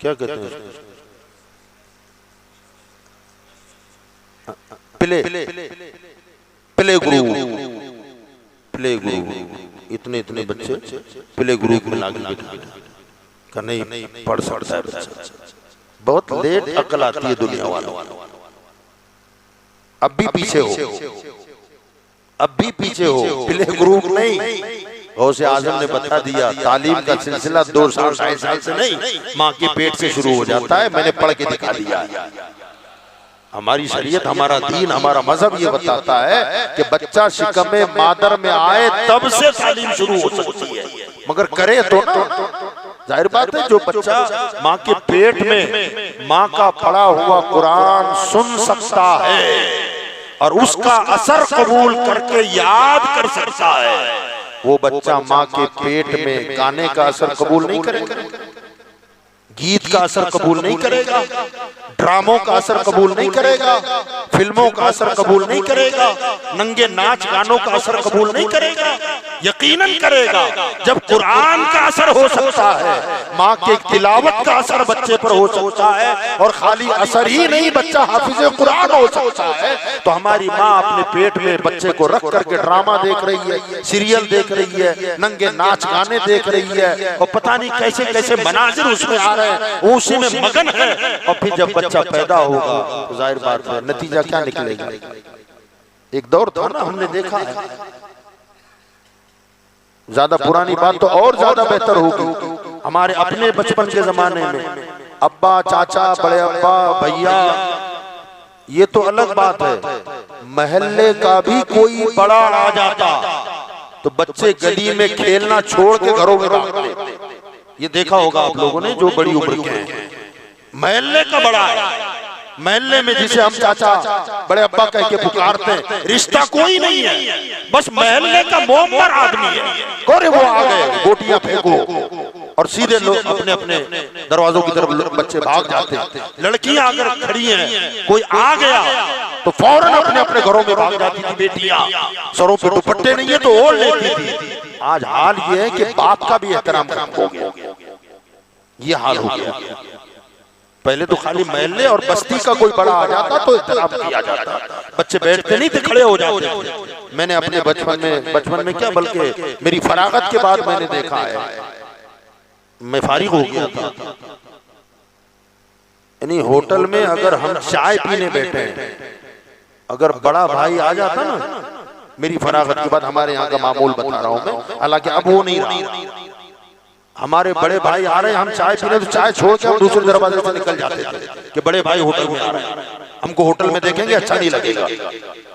क्या कहते हैं प्ले ग्रुप, इतने बच्चे प्ले ग्रुप में लागे का नहीं पढ़ सकता है बच्चा। बहुत लेट अकल आती है दुनिया वालों। अब भी पीछे हो, प्ले ग्रुप नहीं। गौसे आजम ने बता दिया तालीम का सिलसिला 2 साल 2.5 साल से नहीं, माँ के पेट से शुरू हो जाता है। मैंने पढ़ के दिखा दिया। हमारी शरीयत, हमारा दीन, हमारा मजहब ये बताता है कि बच्चा शिकमे मादर में आए तब से तालीम शुरू हो सकती है, मगर करे तो जाहिर बात है जो बच्चा माँ के पेट में माँ का पढ़ा हुआ कुरान सुन सकता है और उसका असर कबूल करके याद कर सकता है, वो बच्चा माँ के पेट में गाने का असर कबूल नहीं करेगा, गीत का असर कबूल नहीं करेगा, ड्रामों का असर कबूल नहीं करेगा, फिल्मों का असर कबूल नहीं करेगा, नंगे नाच गानों का असर कबूल नहीं करेगा। यकीनन करेगा जब कुरान का असर हो सकता है, माँ के तिलावत का असर बच्चे पर हो सकता है, और खाली असर ही नहीं बच्चा हाफिज कुरान हो सकता है, तो हमारी माँ अपने पेट में बच्चे को रख करके ड्रामा देख रही है, सीरियल देख रही है, नंगे नाच गाने देख रही है, और पता नहीं कैसे कैसे मनाजिर उसमें आ रहे हैं, वो उसी में मगन है। और फिर जब बच्चा पैदा होगा तो जाहिर बात है नतीजा क्या निकलेगा। एक दौर था ना, हमने देखा है, ज्यादा पुरानी बात तो और ज्यादा बेहतर होगी। हमारे अपने बचपन के जमाने में अब्बा, चाचा, बड़े अब्बा, भैया, ये तो अलग बात है, महल्ले का भी कोई बड़ा आ जाता तो बच्चे गली में खेलना छोड़ के घरों में भागते। ये देखा होगा आप लोगों ने जो बड़ी उम्र के हैं। महल्ले का बड़ा है, महल्ले में जिसे हम चाचा, बड़े अब्बा कह के पुकारते हैं, रिश्ता कोई नहीं है, बस महल्ले का मोहम्मद आदमी है। कोरे वो आ गए, गोटियां फेंको, और सीधे लोग अपने अपने दरवाजों की तरफ बच्चे भाग जाते हैं। लड़कियां अगर खड़ी हैं, कोई आ गया तो फौरन अपने अपने घरों में भाग जाती थी बेटियां, सरों पे दुपट्टे नहीं है तो ओढ़ लेती थी। आज हाल ये है कि बाप का भी एहतराम कम हो गया, ये हाल हो गया। पहले तो खाली महल्ले और बस्ती का कोई बड़ा आ जाता तो एहतराम किया जाता, बच्चे बैठते नहीं थे, खड़े हो जाते थे। मैंने अपने बचपन में क्या बल्कि मेरी फरागत के बाद मैंने देखा है, मैं फारिग हो गया था यानी होटल में अगर हम चाय पीने बैठे हैं, अगर बड़ा भाई आ जाता ना, मेरी फरागत के बाद हमारे यहाँ का मामूल बता रहा हूं मैं, हालांकि अब वो नहीं रहा। हमारे बड़े भाई आ रहे हैं, हम चाय पीने, तो चाय छोड़ के हम दूसरे दरवाजे से निकल जाते थे कि बड़े भाई होटल में आ रहे हैं, हमको होटल में देखेंगे अच्छा नहीं लगेगा।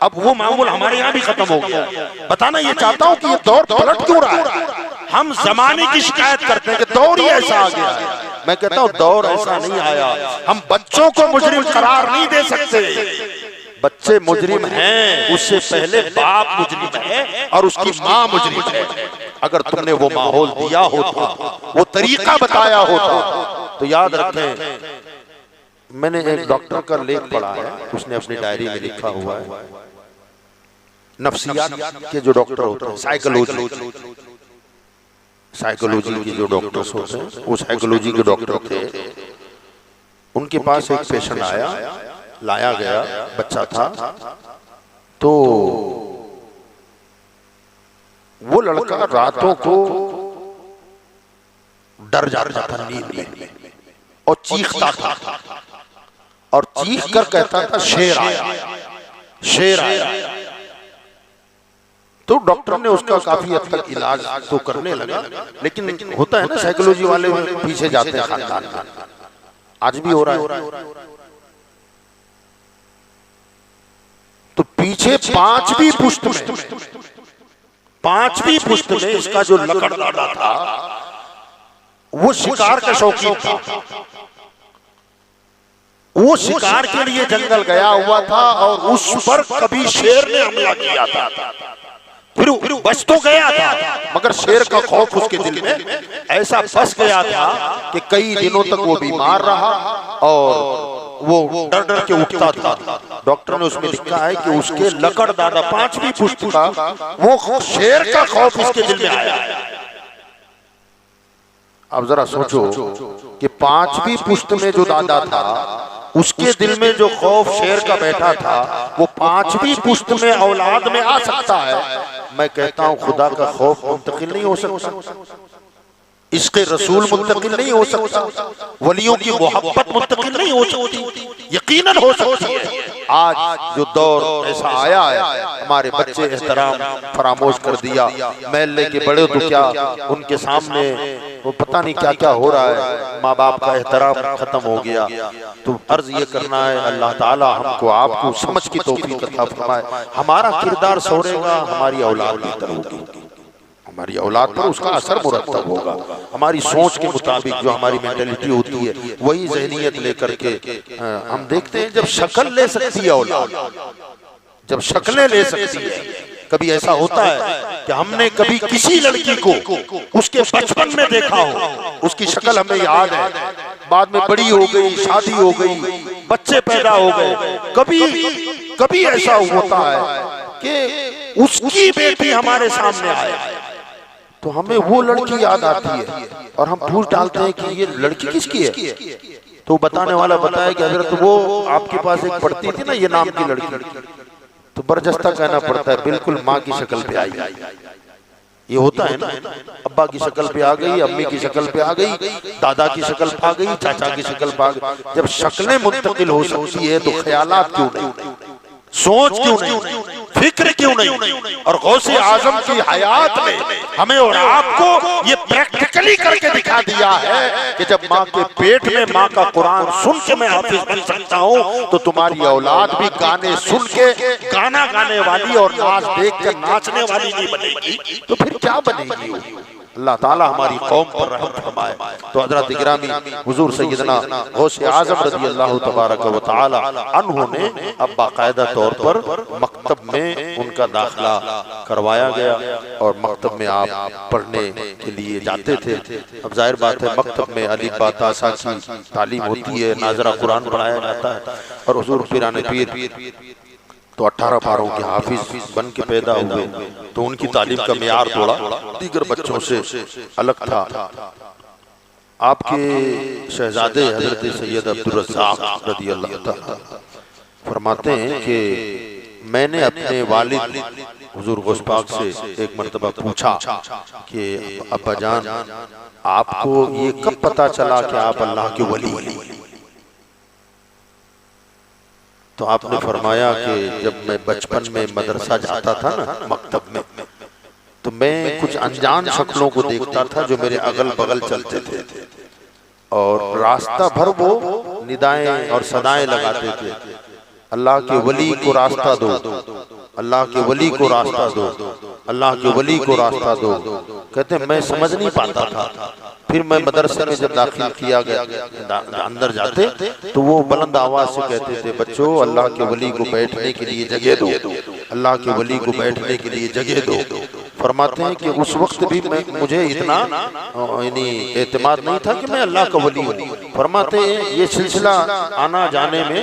अब वो मामूल हमारे यहाँ भी खत्म हो गया। बताना ये चाहता हूँ कि ये दौर पलट क्यों रहा है। हम जमाने की शिकायत करते हैं कि दौर ही ऐसा आ गया है। मैं कहता हूँ दौर ऐसा नहीं आया। हम बच्चों को मुजरिम करार नहीं दे सकते। बच्चे मुजरिम हैं, उससे पहले बाप मुजरिम है और उसकी माँ मुजरिम है। अगर तुमने वो माहौल दिया होता, वो तरीका बताया होता, तो याद रखें। मैंने एक डॉक्टर का लेख पढ़ा है, उसने अपनी डायरी में लिखा हुआ है, नफ्सियात के जो डॉक्टर होते हैं, साइकोलॉजी के जो डॉक्टर्स होते हैं, वो साइकोलॉजी के डॉक्टर थे। उनके पास एक पेशेंट लाया गया, बच्चा था, तो वो लड़का रातों को डर जाता था नींद में और चीखता था, और चीख कर कहता था शेर आया, शेर आया। तो डॉक्टर ने उसका काफी हद तक इलाज तो करने लगा, लेकिन होता है ना साइकोलॉजी वाले पीछे जाते हैं खानदान में, आज भी हो रहा है। तो पीछे पांचवी पुश्त में इसका जो लकड़दादा था, वो शिकार का शौकीन था। वो शिकार के लिए जंगल गया हुआ था और उस पर कभी शेर ने हमला किया था। फिर बच तो गया था, मगर शेर का खौफ उसके दिल में ऐसा बस गया था कि कई दिनों तक वो बीमार रहा और वो डर डर के उठता था। डॉक्टर ने उसमें लिखा है कि उसके लकड़दादा पांचवी पुश्त का वो शेर का खौफ उसके दिल में आया। अब जरा सोचो कि पांचवी पुश्त में जो दादा था, उसके दिल में जो खौफ शेर का बैठा था, वो पांचवी पुश्त में औलाद में आ सकता है। मैं कहता हूं खुदा का खौफ मुंतकिल नहीं हो सकता, इश्क़ रसूल मुंतकिल नहीं हो सकता, वलियों की मोहब्बत मुंतकिल नहीं हो सकती, यकीनन हो सकती है। आज जो दौर ऐसा आया है, हमारे बच्चे एहतराम फरामोश कर दिया। महल्ले के बड़े तो क्या, उनके सामने वो पता नहीं क्या क्या हो रहा है, माँ बाप का एहतराम खत्म हो गया। तो अर्ज ये करना है, अल्लाह ताला हमको आपको समझ की तौफीक अता फरमाए। हमारा किरदार सवरेगा, हमारी औलाद बेहतर होगी, हमारी औलाद पर उसका असर मुरत्तब होगा। हमारी सोच के मुताबिक जो हमारी मेंटेलिटी होती है, वही ज़हनियत लेकर के हम देखते हैं। जब शक्ल ले सकती है औलाद, जब शक्लें ले सकती है, कभी ऐसा होता है कि हमने कभी किसी लड़की को उसके बचपन में देखा हो, उसकी शक्ल हमें याद है, बाद में बड़ी हो गई, शादी हो गई, बच्चे पैदा हो गए, कभी ऐसा होता है कि उसकी बेटी हमारे सामने आए तो हमें वो लड़की याद आती है और हम पूछ डालते हैं कि ये लड़की किसकी है। तो बताने वाला बताया कि हजरत वो आपके पास एक पढ़ती थी ना ये नाम की लड़की, तो बरजस्ता कहना पड़ता है बिल्कुल माँ की शक्ल पे आई। ये होता है ना, अब्बा की शक्ल पे आ गई, अम्मी की शक्ल पे आ गई, दादा की शक्ल पे आ गई, चाचा की शक्ल पे आ गई। जब शक्लें मुंतकिल हो सकती है तो ख्यालात क्यों नहीं, सोच क्यों नहीं, फिक्र क्यों नहीं। और गौसे आजम की हयात ने हमें और आपको ये प्रैक्टिकली करके दिखा दिया है कि जब माँ के पेट में माँ का कुरान सुन के मैं हाफिज बन सकता हूँ, तो तुम्हारी औलाद भी गाने सुन के गाना गाने वाली और नाच देख कर नाचने वाली नहीं बनेगी, तो फिर क्या बनेगी। अल्लाह ताला हमारी कौम पर रहम फरमाए। तो हज़रत गिरामी हुजूर सैयदना गौसे आज़म रज़ी अल्लाह तबारक व तआला अन्हु ने अब बाकायदा तौर पर मकतब में उनका दाखिला करवाया गया और मकतब में आप पढ़ने के लिए जाते थे। अब जाहिर बात है मकतब में अली बातासा की तालीम होती है, नाजरा कुरान पढ़ाया जाता है और हुजूर पीराने पीर तो 18 पारों के हाफिज बन के पैदा हुए, तो उनकी तालीम का मियार थोड़ा दीगर बच्चों से अलग था। आपके शहजादे हजरत सैयद अब्दुल रज़्ज़ाक़ रज़ी अल्लाह तआला फरमाते हैं कि मैंने अपने वालिद हुजूर गौस पाक से एक मर्तबा पूछा कि अब्बा जान आपको ये कब पता चला कि आप अल्लाह के वली हैं। तो आपने फरमाया कि जब मैं बचपन में मदरसा जाता था ना, मकतब में, तो मैं कुछ अनजान शक्लों को देखता था जो मेरे अगल बगल चलते थे और रास्ता भर वो निदाएं और सदाएं लगाते थे, अल्लाह के वली को रास्ता दो, अल्लाह के वली को रास्ता दो, अल्लाह के वली को रास्ता दो। कहते मैं समझ नहीं पाता था। फिर मैं मदरसे में जब दाखिल किया गया, अंदर जाते तो वो बुलंद आवाज से कहते थे, बच्चों अल्लाह के वली को बैठने के लिए जगह दो, अल्लाह के वली को बैठने के लिए जगह दो। फरमाते हैं कि उस वक्त भी मुझे इतना एतमाद नहीं था कि मैं अल्लाह का वली हूँ। फरमाते हैं ये सिलसिला आना जाने में,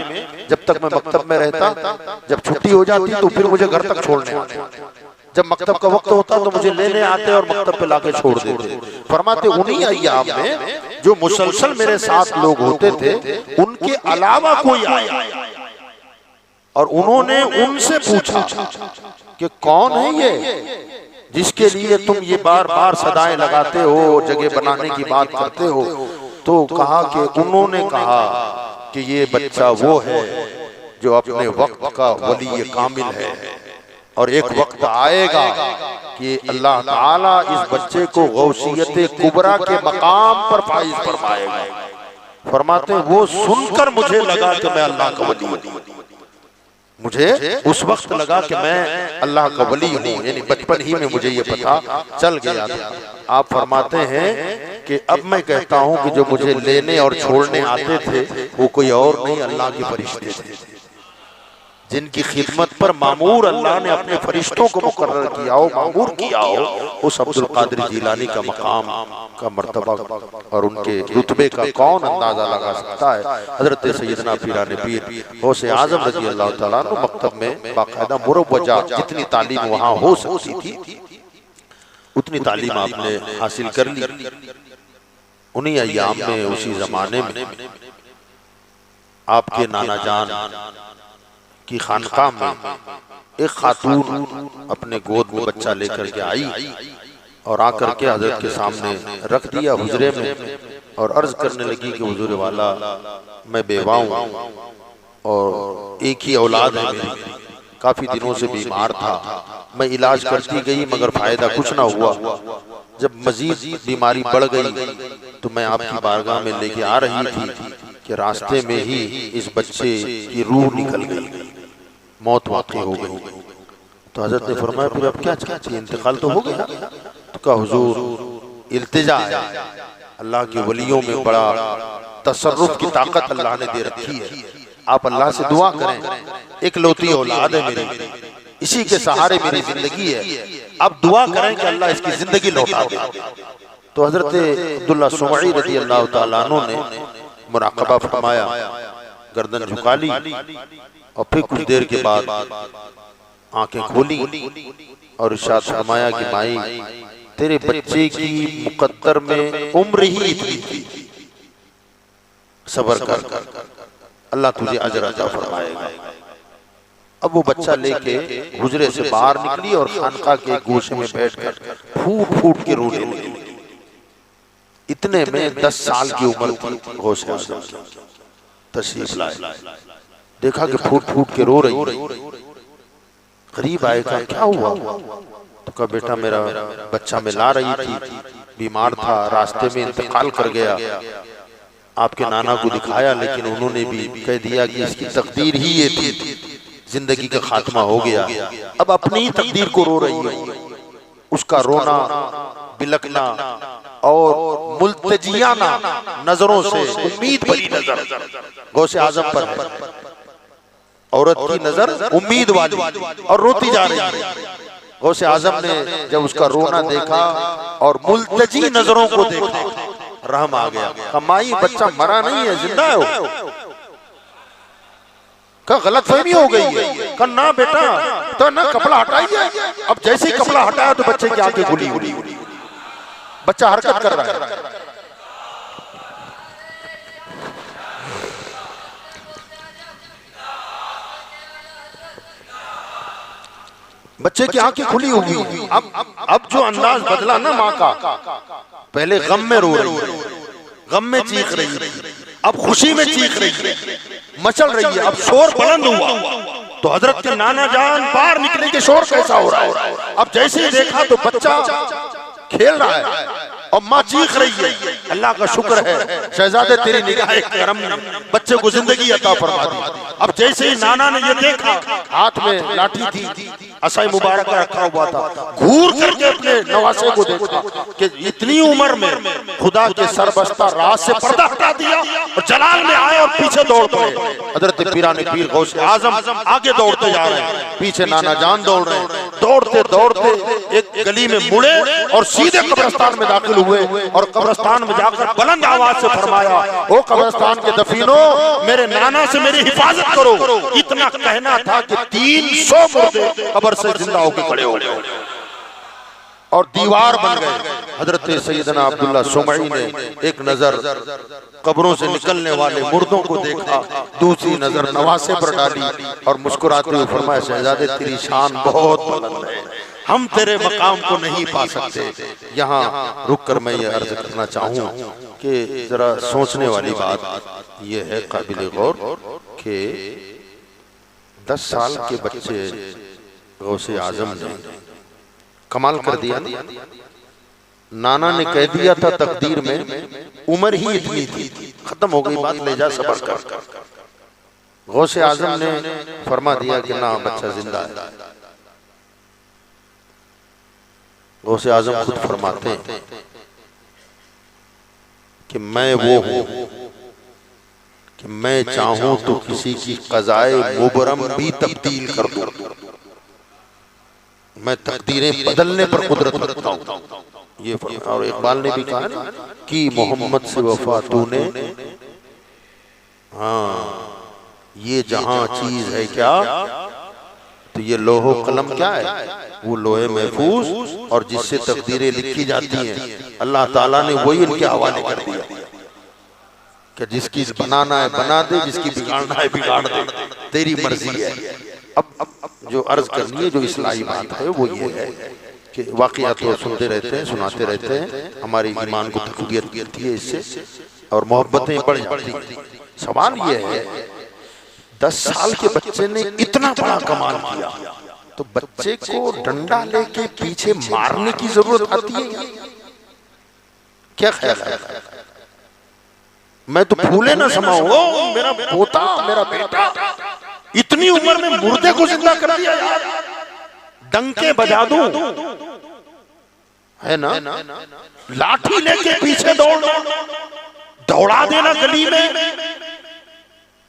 जब तक मैं मकतब में रहता, जब छुट्टी हो जाती तो फिर मुझे घर तक छोड़ने आते, जब मकतब का वक्त होता तो मुझे लेने आते और मकतब पे लाके छोड़ देते। फरमाते उन्हीं अय्याम में जो मुसलसल मेरे साथ लोग होते थे, उनके अलावा कोई आया और उन्होंने उनसे पूछा कि कौन है ये जिसके लिए तुम ये बार बार सदाएं लगाते हो, जगह बनाने की बात करते हो। तो कहा कि उन्होंने कहा कि ये बच्चा वो है जो अपने वक्त का वली कामिल है और एक वक्त आएगा कि अल्लाह ताला इस बच्चे को गौसियत कुबरा के मकाम पर फाइज फरमाएगा। फरमाते वो सुनकर मुझे लगा कि मैं अल्लाह का वली हूँ, मुझे उस वक्त लगा कि मैं अल्लाह का वली हूँ, यानी बचपन ही में मुझे ये पता चल गया था। आप फरमाते हैं कि अब मैं कहता हूँ कि जो मुझे लेने और छोड़ने आते थे वो कोई और नहीं, अल्लाह के फरिश्ते थे, जिनकी खिदमत पर मामूर अल्लाह ने अपने फरिश्तों को मुकर्रर किया हो, मामूर किया हो। उस अब्दुल कादिर जीलानी का मकाम का मर्तबा और उनके रुतबे का कौन अंदाजा लगा सकता है। हजरत सैयदना पीराने पीर गौसे आजम रजी अल्लाह तआला अन्हु मकतब में बाकायदा मुरव्वजा जितनी तालीम वहाँ हो सकती थी उतनी तालीम आपने हासिल कर ली। उन्हीं अय्याम में, उसी जमाने में आपके नाना जान की खानकाह में एक खातून अपने गोद में बच्चा लेकर के आई और आकर के हजरत के सामने रख दिया हुजरे में और अर्ज करने लगी कि हुजूर वाला मैं बेवा हूँ और एक ही औलाद है मेरी, काफी दिनों से बीमार था, मैं इलाज करती गई मगर फायदा कुछ ना हुआ। जब मजीद बीमारी बढ़ गई तो मैं आपकी बारगाह में लेके आ रही थी कि रास्ते में ही इस बच्चे की रूह निकल गई, मौत वाक़ई हो गई। तो हजरत ने फरमाया फिर अब क्या चाहती है, इंतकाल तो हो गया। तो कहा हुजूर इल्तिजा है, अल्लाह के वलियों में बड़ा तसर्रुफ की ताकत अल्लाह ने दे रखी है, आप अल्लाह से दुआ करें, एक लौती औलाद है मेरी, इसी के सहारे मेरी जिंदगी है, आप दुआ करें कि अल्लाह इसकी जिंदगी लौटा दे। तो हजरत अब्दुल्ला सुमई रज़ी अल्लाह तआला अन्हु ने मुराकबा फरमाया, गर्दन झुका ली और फिर कुछ देर के बाद आंखें खोली और इरशाद फरमाया कि माई तेरे बच्चे की मुकद्दर में उम्र ही इतनी थी, सब्र कर, अल्लाह तुझे अजर अता फरमाएगा। अब वो बच्चा लेके हुजरे से बाहर निकली और खानका के गोशे में बैठकर फूट फूट के रोने लगी। इतने में 10 साल की उम्र थी। गौसे आज़म तशरीफ लाए, देखा कि फूट फूट के रो रही। करीब आए, कहा क्या हुआ? तो कहा बेटा मेरा बच्चा मैं ला रही थी, बीमार था, रास्ते में इंतकाल कर गया। आपके नाना को दिखाया लेकिन उन्होंने भी कह दिया कि इसकी तकदीर ही ये थी, जिंदगी का खात्मा हो गया। अब अपनी ही तकदीर को रो रही है। उसका रोना, बिलकना और मुल्तजियाना नजरों से उम्मीद भरी नजर गौसे आजम पर है। औरत की नजर उम्मीद वाली और रोती जा रही है। गौसे आजम ने जब उसका रोना देखा और मुल्तजी नजरों को देखा, रहम आ गया। कमाई बच्चा मरा नहीं है, जिंदा है वो। का गलत फहमी हो गई है। का ना बेटा तो ना कपड़ा हटाइए। अब जैसे ही कपड़ा हटाया तो बच्चे की आंखें खुली खुली, बच्चा हरकत कर रहा है। बच्चे की आंखें खुली हुई। अब जो अंदाज बदला ना माँ का, पहले गम में रो रही, गम में चीख रही, अब खुशी में चीख रही, मचल रही है। अब शोर बुलंद हुआ तो हजरत के नाना जान बाहर निकले के शोर कैसा हो रहा है। अब जैसे ही देखा तो बच्चा खेल रहा है और माँ चीख रही है। अल्लाह का शुक्र है शहजादे तेरी निगाह करम ने बच्चे को जिंदगी अता फरमा दी। अब जैसे ही नाना ने ये देखा, हाथ में लाठी थी, असाई मुबारक रखा हुआ था, घूर करके अपने नवासे को देखा कि इतनी उम्र में खुदा के सरबस्ता रात से पर्दा हटा दिया और जलाल में आए और पीछे दौड़ पड़े। हजरत पीराने पीर गौस आजम आगे दौड़ते जा रहे हैं, पीछे नाना जान दौड़ रहे हैं। दौड़ते दौड़ते एक गली में मुड़े और सीधे कब्रिस्तान में दाखिल हुए और कब्रिस्तान में जाकर बुलंद आवाज से फरमाया, ओ कब्रिस्तान के दफीनों, मेरे नाना से मेरी हिफाजत करो। इतना कहना था कि 300 मुर्दे कब्र से जिंदा होकर खड़े हो गए और दीवार बन गए। हजरत सैयदना अब्दुल्ला सुमई ने एक नजर कब्रों से निकलने वाले मुर्दों को देखा, दूसरी नजर नवासे पर डाली और मुस्कुराते हुए फरमाया, शहजादे तेरी शान बहुत बुलंद है, हम तेरे मकाम को नहीं पा सकते। यहाँ रुक कर मैं ये अर्ज करना चाहूँ कि जरा सोचने वाली बात यह है, काबिल गौर, कि 10 साल के बच्चे गौसे आजम ने कमाल कर दिया। नाना ने कह दिया था तकदीर में, उम्र ही इतनी थी, खत्म हो गई बात, ले जा सबर कर। गौसे आजम ने फरमा दिया कि ना, बच्चा जिंदा है। गौसे आजम खुद फरमाते हैं कि मैं वो हूं कि मैं चाहूं तो किसी की क़ज़ाए मुबरम भी तब्दील कर दूं। मैं तकदीरें बदलने पर कुदरत रखता हूं। ये और इकबाल ने भी कहा ना कि मोहम्मद से वफा तूने, हाँ ये जहां चीज है क्या, तो ये लोहो कलम क्या है, वो लोहे महफूज और जिससे तकदीरें लिखी जाती हैं, अल्लाह ताला ने वही इनके हवाले कर दिया कि जिसकी बनाना है बना दे, जिसकी बिगाड़ना है बिगाड़ दे, तेरी मर्जी है। अब जो अर्ज करनी है, जो इस्लाही बात है वो ये है कि वाकया तो सुनते रहते हैं, सुनाते रहते हैं, हमारी ईमान को तकवीत मिलती है इससे और मोहब्बतें बढ़ जाती हैं। सवाल ये है, 10 साल के बच्चे ने इतना बड़ा कमाल किया, तो बच्चे को डंडा लेके पीछे मारने की जरूरत आती है? क्या ख्याल है? मैं तो फूले ना समाऊं, मेरा पोता, मेरा बेटा इतनी उम्र में मुर्दे को जिंदा कर दिया यार, डंके बजा दूं, है ना, लाठी लेके पीछे दौड़ना, दौड़ा देना गली में,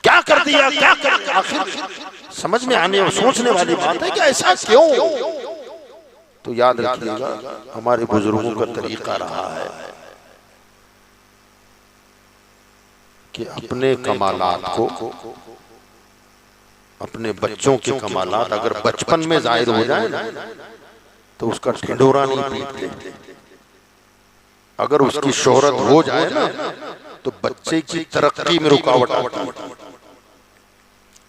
क्या कर दिया, क्या कर। आखिर समझ में आने और सोचने वाली बात है कि ऐसा क्यों। तो याद रखिएगा, हमारे बुजुर्गों का तरीका रहा है कि अपने कमालात को, अपने बच्चों के कमालात अगर बचपन में जाहिर हो जाए ना, तो उसका ढिंढोरा नहीं पीटते। अगर उसकी शोहरत हो जाए ना, तो बच्चे की तरक्की में रुकावट आती है,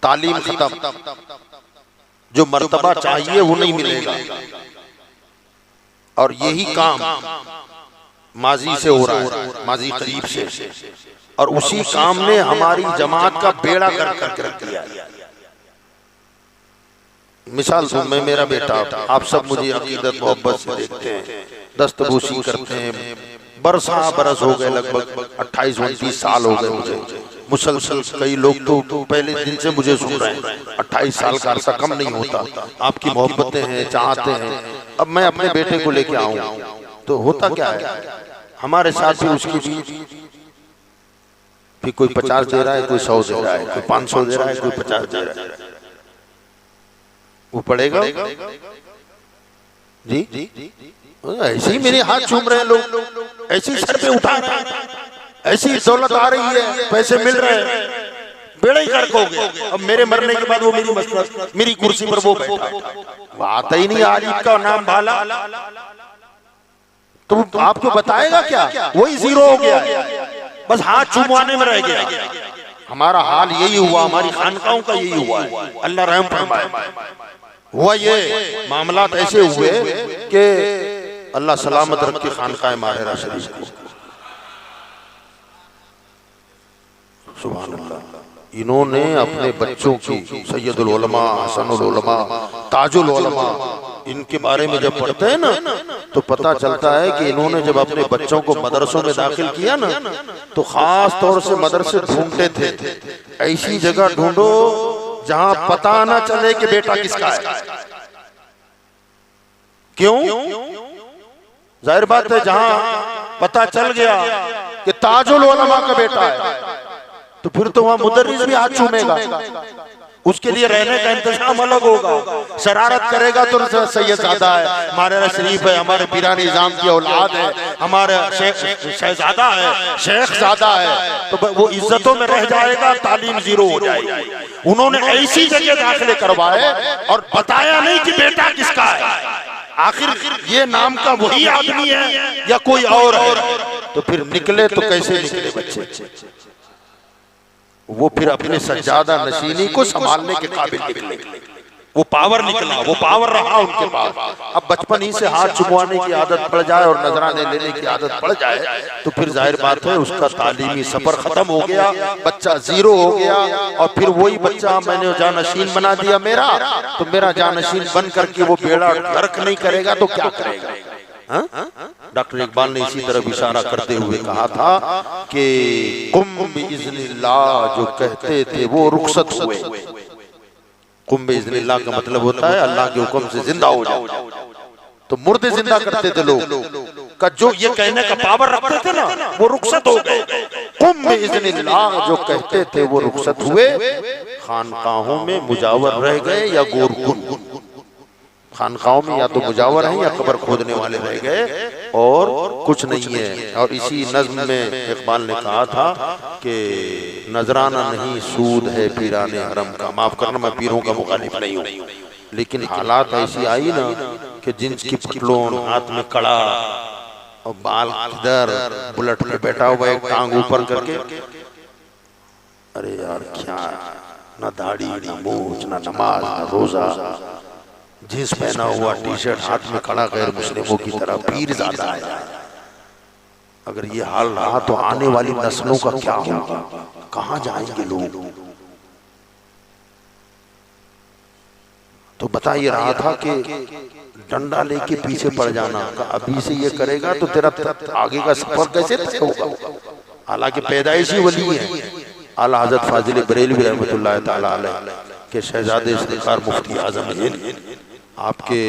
तालीम खत्म, जो मर्तबा चाहिए वो नहीं मिलेगा। और यही काम माजी से हो रहा है, माजी करीब से, और उसी काम ने हमारी जमात का बेड़ा कर रख दिया। मिसाल दूं, मैं, मेरा बेटा, आप सब मुझे अकीदत मोहब्बत से देखते हैं, दस्तबूसी करते हैं, बरस हो गए, लगभग 28-29 साल हो गए मुझे मुसलसल। कई लोग तो पहले दिन से मुझे सुन रहे हैं, 28 साल का अरसा कम नहीं होता। आपकी मोहब्बतें हैं, चाहते हैं। अब मैं अपने बेटे को लेके आऊं तो होता क्या है, हमारे साथ भी उसकी भी कोई 50 दे रहा है, कोई 100 दे रहा है, कोई 500 दे रहा है, कोई 50 दे रहा है। वो पड़ेगा जी, ऐसे ही मेरे हाथ चूम रहे हैं लोग, ऐसे ही सर पे उठा रहे हैं, ऐसी दौलत आ रही है, पैसे मिल रहे हैं, बेड़ा ही गर्क हो गया। अब मेरे मरने के बाद वो मेरी मसनद, मेरी कुर्सी पर वो बैठा, वो आता ही नहीं आलिम का नाम भाला, तो आपको बताएगा क्या? वही जीरो हो गया है, बस हाथ चूमवाने में रह गया। हमारा हाल यही हुआ, हमारी खानकाहों का यही हुआ है। अल्लाह रहम फरमाए। हुआ ये मामलात ऐसे हुए कि अल्लाह सलामत रखे खानकाह माहिरा शरीफ को। सुभान अल्लाह। इन्होंने अपने बच्चों की सैयदुल उलमा, हसनुल उलमा, ताजुल उलमा, इनके बारे में जब पढ़ते हैं ना तो पता चलता है कि इन्होंने जब अपने बच्चों को मदरसों में दाखिल किया ना तो खास तौर से मदरसे ढूंढते थे, ऐसी जगह ढूंढो जहां पता ना चले कि बेटा किसका है। क्यों? जाहिर बात है जहां पता चल गया कि ताजुल उलमा का बेटा है तो फिर तो वहां मुदर्रिस भी हाथ चूमेगा, उसके लिए रहने का इंतजाम अलग होगा। शरारत करेगा तो सैयदजादा है, हमारे शरीफ है, हमारे पीरानी निजाम की औलाद है, हमारे शहजादा है, शेखजादा है, तो वो इज्जतों में रह जाएगा, तालीम जीरो हो जाएगी। उन्होंने ऐसी जगह दाखिले करवाए और बताया नहीं कि बेटा किसका है, आखिर ये नाम का वही आदमी है या कोई और है। तो फिर निकले तो कैसे निकले बच्चे, वो फिर अपने सज्जादा नशीनी को संभालने के काबिल निकले, वो पावर निकला, वो पावर रहा उनके पास। अब बचपन ही से हाथ चुमवाने की आदत पड़ जाए और नजराने लेने की आदत पड़ जाए तो फिर जाहिर बात है उसका तालीमी सफर खत्म हो गया, बच्चा जीरो हो गया। और फिर वही बच्चा मैंने जानशीन बना दिया मेरा, तो मेरा जानशीन बन करके वो बेड़ा गर्क नहीं करेगा तो क्या करेगा। डॉक्टर इकबाल ने इसी तरफ इशारा करते हुए कहा था कि कुम बिइज़्निल्लाह जो कहते थे वो रुखसत हुए। कुम बिइज़्निल्लाह का मतलब होता है अल्लाह के हुक्म से जिंदा हो जाओ। तो मुर्दे जिंदा करते थे लोग का जो ये कहने का पावर रखते थे ना वो रुखसत हो गए। कुम बिइज़्निल्लाह जो कहते थे वो रुखसत हुए, खानकाहों में मुजावर रह गए या गोरकुन। खानकाहों में या तो मुजावर हैं या कब्र खोदने वाले रह गए और कुछ नहीं है। और इसी नज्म में इकबाल ने कहा था कि नजराना नहीं सूद है पीराने हरम का। माफ करना मैं पीरों का मुखालिफ नहीं हूँ, लेकिन हालात ऐसी आई ना कि जींस की पतलून, हाथ में कड़ा और बाल किधर बुलेट पे बैठा हुआ एक टांग ऊपर करके, अरे यार क्या ना दाढ़ी ना मूंछ ना नमाज ना रोजा, जींस पहना हुआ टी शर्ट, हाथ में खड़ा गैर मुस्लिमों की तरह, पीर ज्यादा है। अगर ये हाल रहा तो आने वाली नस्लों का क्या होगा, कहां जाएंगे लोग। तो बता ये रहा था कि डंडा लेके पीछे पड़ जाना का अभी से ये करेगा तो तेरा आगे का सफर कैसे तय होगा। हालांकि पैदाइशी वली है आला हज़रत फाजिल बरेलवी रहमतुल्लाह ताला अलैह के शहजादे इफ्तिखार मुफ्ती आजम हैं। आपके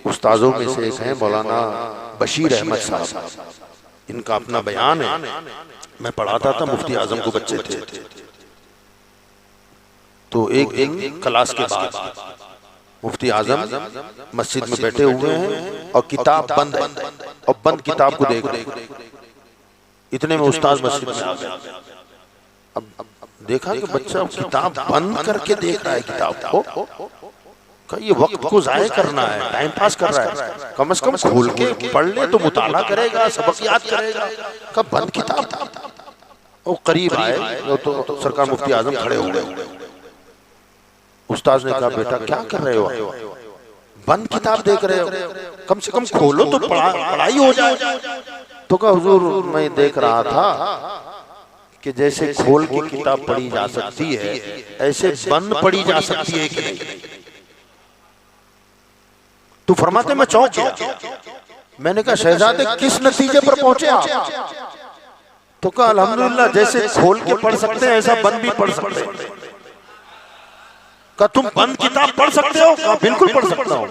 उस्ताजों में से एक हैं मौलाना बशीर अहमद साहब, इनका अपना बयान है। मैं पढ़ाता था मुफ्ती आजम को, बच्चे थे तो एक दिन क्लास के बाद मुफ्ती आजम मस्जिद में बैठे हुए हैं और किताब बंद है और बंद किताब को देख रहे। इतने में उस्ताद मस्जिद में आ गए। अब देखा कि बच्चा किताब बंद करके देख रहा है किताब को, ये वक्त को जाया करना है, टाइम पास कर रहा है, कम से कम खोल के पढ़ ले तो मुताला करेगा, सबक याद करेगा। कब बंद किताब वो करीब आए तो सरकार मुफ्ती आजम खड़े हो गए। उस्ताद ने कहा बेटा क्या कर रहे हो, बंद किताब देख रहे हो, कम से कम खोलो तो पढ़ाई हो जाए। तो कहा हुजूर मैं देख रहा था कि जैसे खोल के किताब पढ़ी जा सकती है ऐसे बंद पढ़ी जा सकती है कि नहीं। तो फरमाते मैं चौंक गया। मैंने कहा शहजादे किस नतीजे पर पहुंचे आप? तो कहा अल्हम्दुलिल्लाह जैसे खोल के पढ़ सकते हैं ऐसा बंद भी पढ़ सकते हैं। कहा तुम बंद किताब पढ़ सकते हो? कहा बिल्कुल पढ़ सकता हूँ,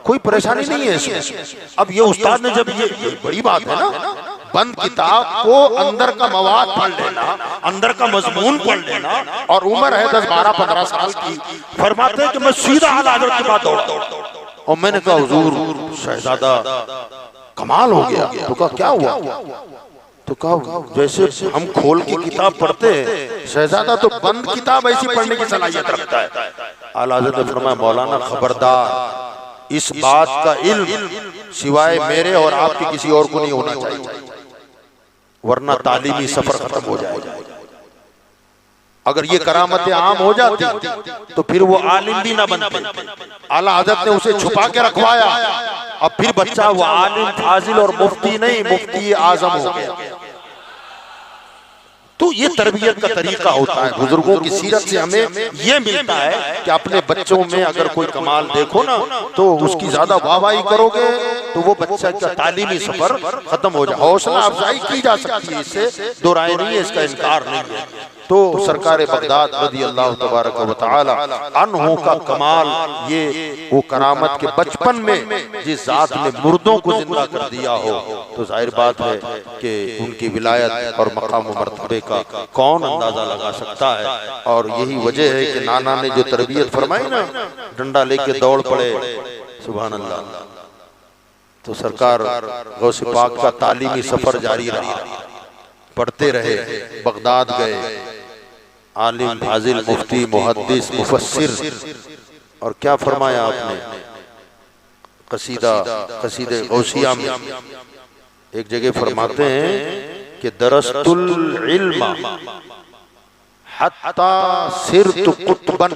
कोई परेशानी नहीं है इसमें। अब ये उस्ताद ने जब ये बड़ी बात है ना, बंद किताब को अंदर का मवाद पढ़ लेना, अंदर का मजमून पढ़ लेना, और उम्र है 10, 12, 15 साल की। फरमाते हैं कि मैं सीधा आला हज़रत के पास दौड़ा और मैंने कहा हुजूर शहजादा कमाल हो गया। तो कहा क्या हुआ? तो कहा जैसे हम खोल की किताब पढ़ते हैं शहजादा तो बंद किताब ऐसी पढ़ने की सलाहियत रखता है। आला हज़रत ने फरमाया मौलाना खबरदार, इस बात का इल्म सिवाय मेरे और आपके किसी और को नहीं होना चाहिए, वरना तालीमी सफर खत्म हो जाएगा। अगर ये करामतें आम हो जाती तो फिर वो आलिम भी ना बनते। आला हज़रत ने उसे छुपा के रखवाया, अब फिर बच्चा वो आलिम फाजिल और मुफ्ती नहीं मुफ्ती आजम हो गया। तो ये तरबियत का तरीका होता है। बुजुर्गों की सीरत से हमें ये मिलता है कि अपने बच्चों में अगर कोई कमाल देखो ना तो उसकी ज्यादा वाहवाही करोगे तो वो बच्चा का तालीमी सफर खत्म हो जाए। हौसला अफजाई की जा सकती है, इससे दो राय नहीं है, इसका इनकार नहीं है। तो सरकार बगदाद रज़ी अल्लाह तबारक व तआला अन्हु का कमाल ये वो करामत के बचपन में जिस जात ने मुर्दों को जिंदा कर दिया हो, तो जाहिर बात है कि उनकी विलायत और मकाम व मर्तबे का कौन अंदाजा लगा सकता है। और यही वजह है कि नाना ने जो तरबियत फरमाई ना, डंडा लेके दौड़ पड़े, सुभान अल्लाह। तो सरकार गौसे पाक का तालीमी सफर जारी रहा, पढ़ते रहे, बगदाद गए, आलिम फाजिल मुफ्ती मुहद्दिस मुफस्सिर। और क्या फरमाया आपने कसीदे गौसिया में एक जगह फरमाते हैं कि दरस्तुल इल्म हत्ता सिरतु कुतबन,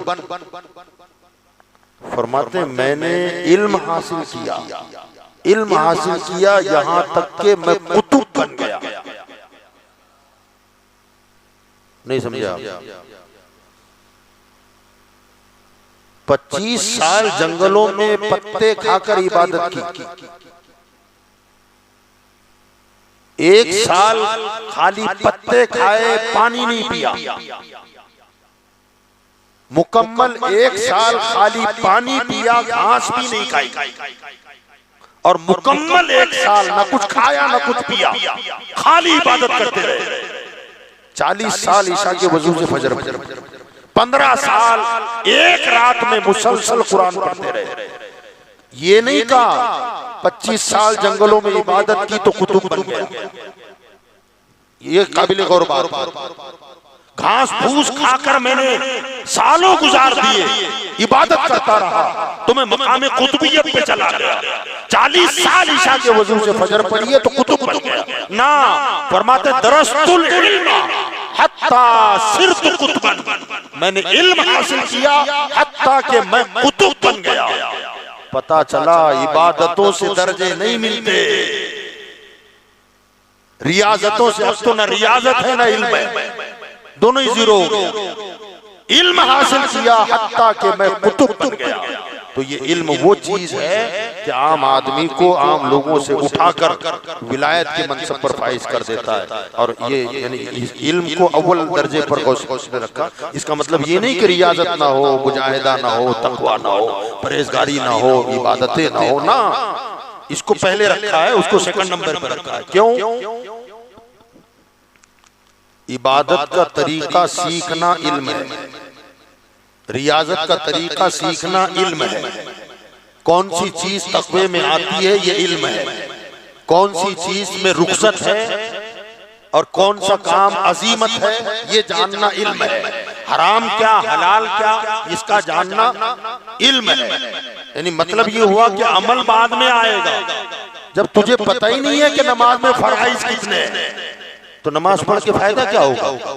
फरमाते हैं मैंने इल्म हासिल किया, इल्म हासिल किया यहाँ तक के मैं कुतुब बन गया। नहीं समझा? 25 साल जंगलों में पत्ते खाकर इबादत की, 1 साल खाली पत्ते खाए, पानी नहीं पिया, मुकम्मल 1 साल खाली पानी पिया, घास भी नहीं खाई, और मुकम्मल 1 साल ना कुछ खाया ना कुछ पिया, खाली इबादत करते रहे। 40 साल ईशा के वजू से फजर, 15 साल एक रात में मुसलसल कुरान पढ़ते रहे। ये नहीं कहा 25 साल जंगलों में इबादत की तो कुतुब बन गया, ये काबिल गौर बात। घास फूस खाकर मैंने सालों गुजार दिए, इबादत करता रहा, तो मैं मकाम कुतुबियत पे चला गया। 40 साल ईशा के वजू से फजर पढ़ी है तो कुतुब बन गया ना। फरमाते दरस्तुल इल्म हत्ता सिरतु कुतबन, मैंने इल्म हासिल किया हत्ता के मैं कुतुब बन गया। पता चला इबादतों से दर्जे नहीं मिलते, रियाजतों से। अब तो न रियाजत है न इल्म है, दोनों ही जीरो हो गए। इल्म हासिल किया हत्ता के मैं कुतुब बन गया। तो ये इल्म वो चीज है कि आम आदमी को आम लोगों से उठाकर विलायत के मनसब पर फाइज कर देता है। और ये यानी इस इल्म को अव्वल दर्जे पर गौस ने रखा। इसका मतलब ये नहीं कि रियाजत ना हो, मुजाहिदा ना हो, तकवा ना हो, परहेजगारी ना हो, इबादतें ना हो, ना, इसको पहले रखा है, उसको सेकंड नंबर पर रखा है। क्यों? इबादत का तरीका सीखना इल्म है, रियाजत का तरीका सीखना इल्म है। कौन सी चीज तकवे में आती है ये इल्म है, कौन सी चीज में रुखसत है और कौन सा काम अजीमत है ये जानना इल्म है। हराम क्या हलाल क्या इसका जानना इल्म है। यानी मतलब ये हुआ कि अमल बाद में आएगा। जब तुझे पता ही नहीं है कि नमाज में फराइज कितने हैं तो नमाज पढ़ के फायदा क्या होगा?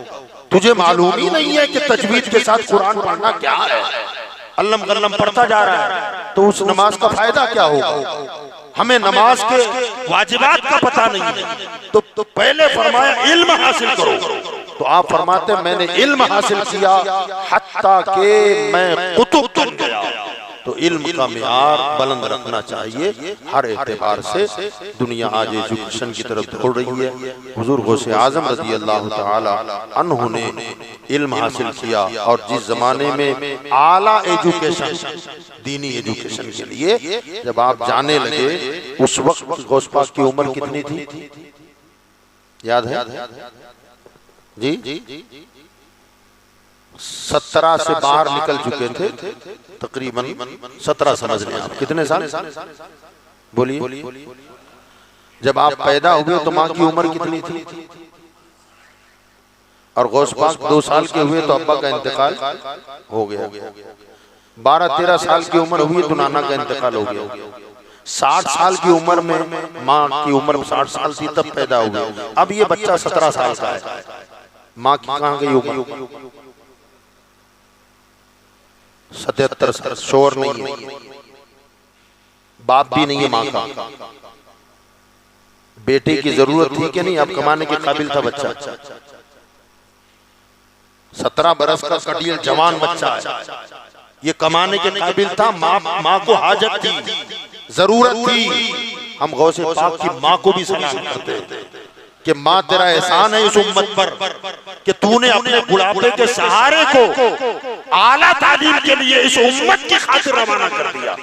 तुझे मालूम ही नहीं है कि तजवीद के साथ कुरान पढ़ना क्या है, अल्लम गल्लम पढ़ता जा रहा है, तो उस नमाज का फायदा क्या होगा? हमें नमाज के वाजिबात का पता नहीं है तो पहले फरमाया इल्म हासिल करो। तो आप फरमाते हैं मैंने इल्म हासिल किया हत्ता के मैं कुतुब बन गया। तो इल्म का मियार बुलंद रखना चाहिए हर एतबार से। दुनिया आज एजुकेशन की तरफ दौड़ रही है। हुजूर गौसे आजम रज़ी अल्लाह ताला अन्हु ने इल्म हासिल किया और जिस जमाने में आला एजुकेशन, दीनी एजुकेशन के लिए जब आप जाने लगे उस वक्त गौस पाक की उम्र कितनी थी याद है जी? 17 से बाहर निकल चुके थे, तकरीबन 17 समझ लें आप। कितने साल बोलिए? जब आप पैदा हुए तो माँ की उम्र कितनी थी? और गौस पाक 2 साल के हुए तो अब्बा का इंतकाल हो गया। 12-13 साल की उम्र हुई तो नाना का इंतकाल हो गया। 60 साल की उम्र में माँ की उम्र 60 साल थी तब पैदा हुआ। अब ये बच्चा 17 साल का है, माँ की कहाँ गई उम्र? 77 साल। शोर नहीं है, बाप भी नहीं है माँ का। बेटे की जरूरत थी कि नहीं? अब कमाने के काबिल था बच्चा। 17 बरस का कटील जवान बच्चा है, ये कमाने के काबिल था। माँ को हाजत थी, जरूरत थी। हम गौसे पाक की माँ को भी सलाम करते कि माँ तेरा एहसान है इस उम्मत पर कि तूने अपने बुढ़ापे के सहारे को आला तालीम के लिए इस उम्मत की खातिर रवाना कर दिया।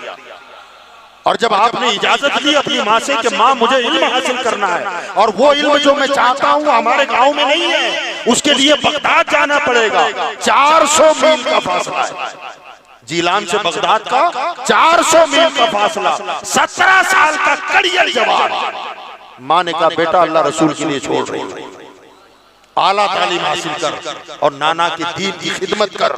और जब आपने इजाजत दी अपनी माँ से कि माँ मुझे इल्म हासिल करना है और वो इल्म जो मैं चाहता हूँ हमारे गांव में नहीं है, उसके लिए बगदाद जाना पड़ेगा। 400 मील का फासला है, जीलान से बगदाद का 400 मील का फासला। 17 साल का कड़ियल जवान। माँ ने कहा बेटा अल्लाह रसूल के लिए छोड़ रही हूं, आला तालीम हासिल कर और नाना की दीन की खिदमत कर।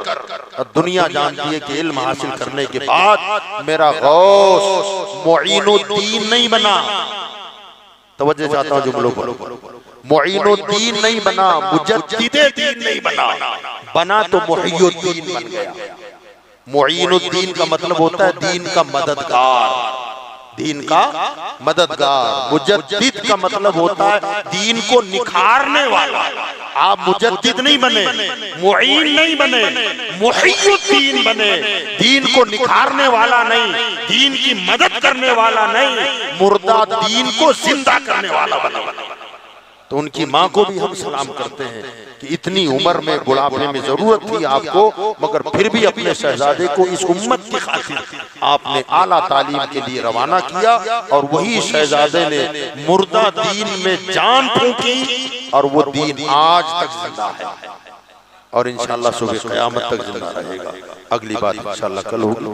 और दुनिया जानती है कि इल्म हासिल करने के बाद मेरा गौस मुईनुद्दीन नहीं बना। तवज्जो चाहता हूं जुमलों पर। मुईनुद्दीन नहीं बना, मुजद्दिदे दीन नहीं बना, बना तो मुहियुद्दीन बन गया। मुईनुद्दीन का मतलब होता है दीन का मददगार, दीन का मददगार। मुजद्दिद का मतलब होता है दीन को निखारने वाला। आप मुजद्दिद नहीं बने, मुईन नहीं बने, मुहियुद्दीन बने। दीन को निखारने वाला नहीं, दीन की मदद करने वाला नहीं, मुर्दा दीन को जिंदा करने वाला बना। तो उनकी माँ को भी हम सलाम करते हैं कि इतनी उम्र में बुढ़ापे में जरूरत थी आपको, मगर फिर भी अपने शहजादे को इस उम्मत की खातिर आपने आला तालीम के लिए रवाना किया। और वही शहजादे ने मुर्दा दीन में जान फूंकी और वो दीन आज तक जिंदा है और इंशाअल्लाह सुबह क़यामत तक जिंदा रहेगा। अगली बात इंशाअल्लाह कल होगी।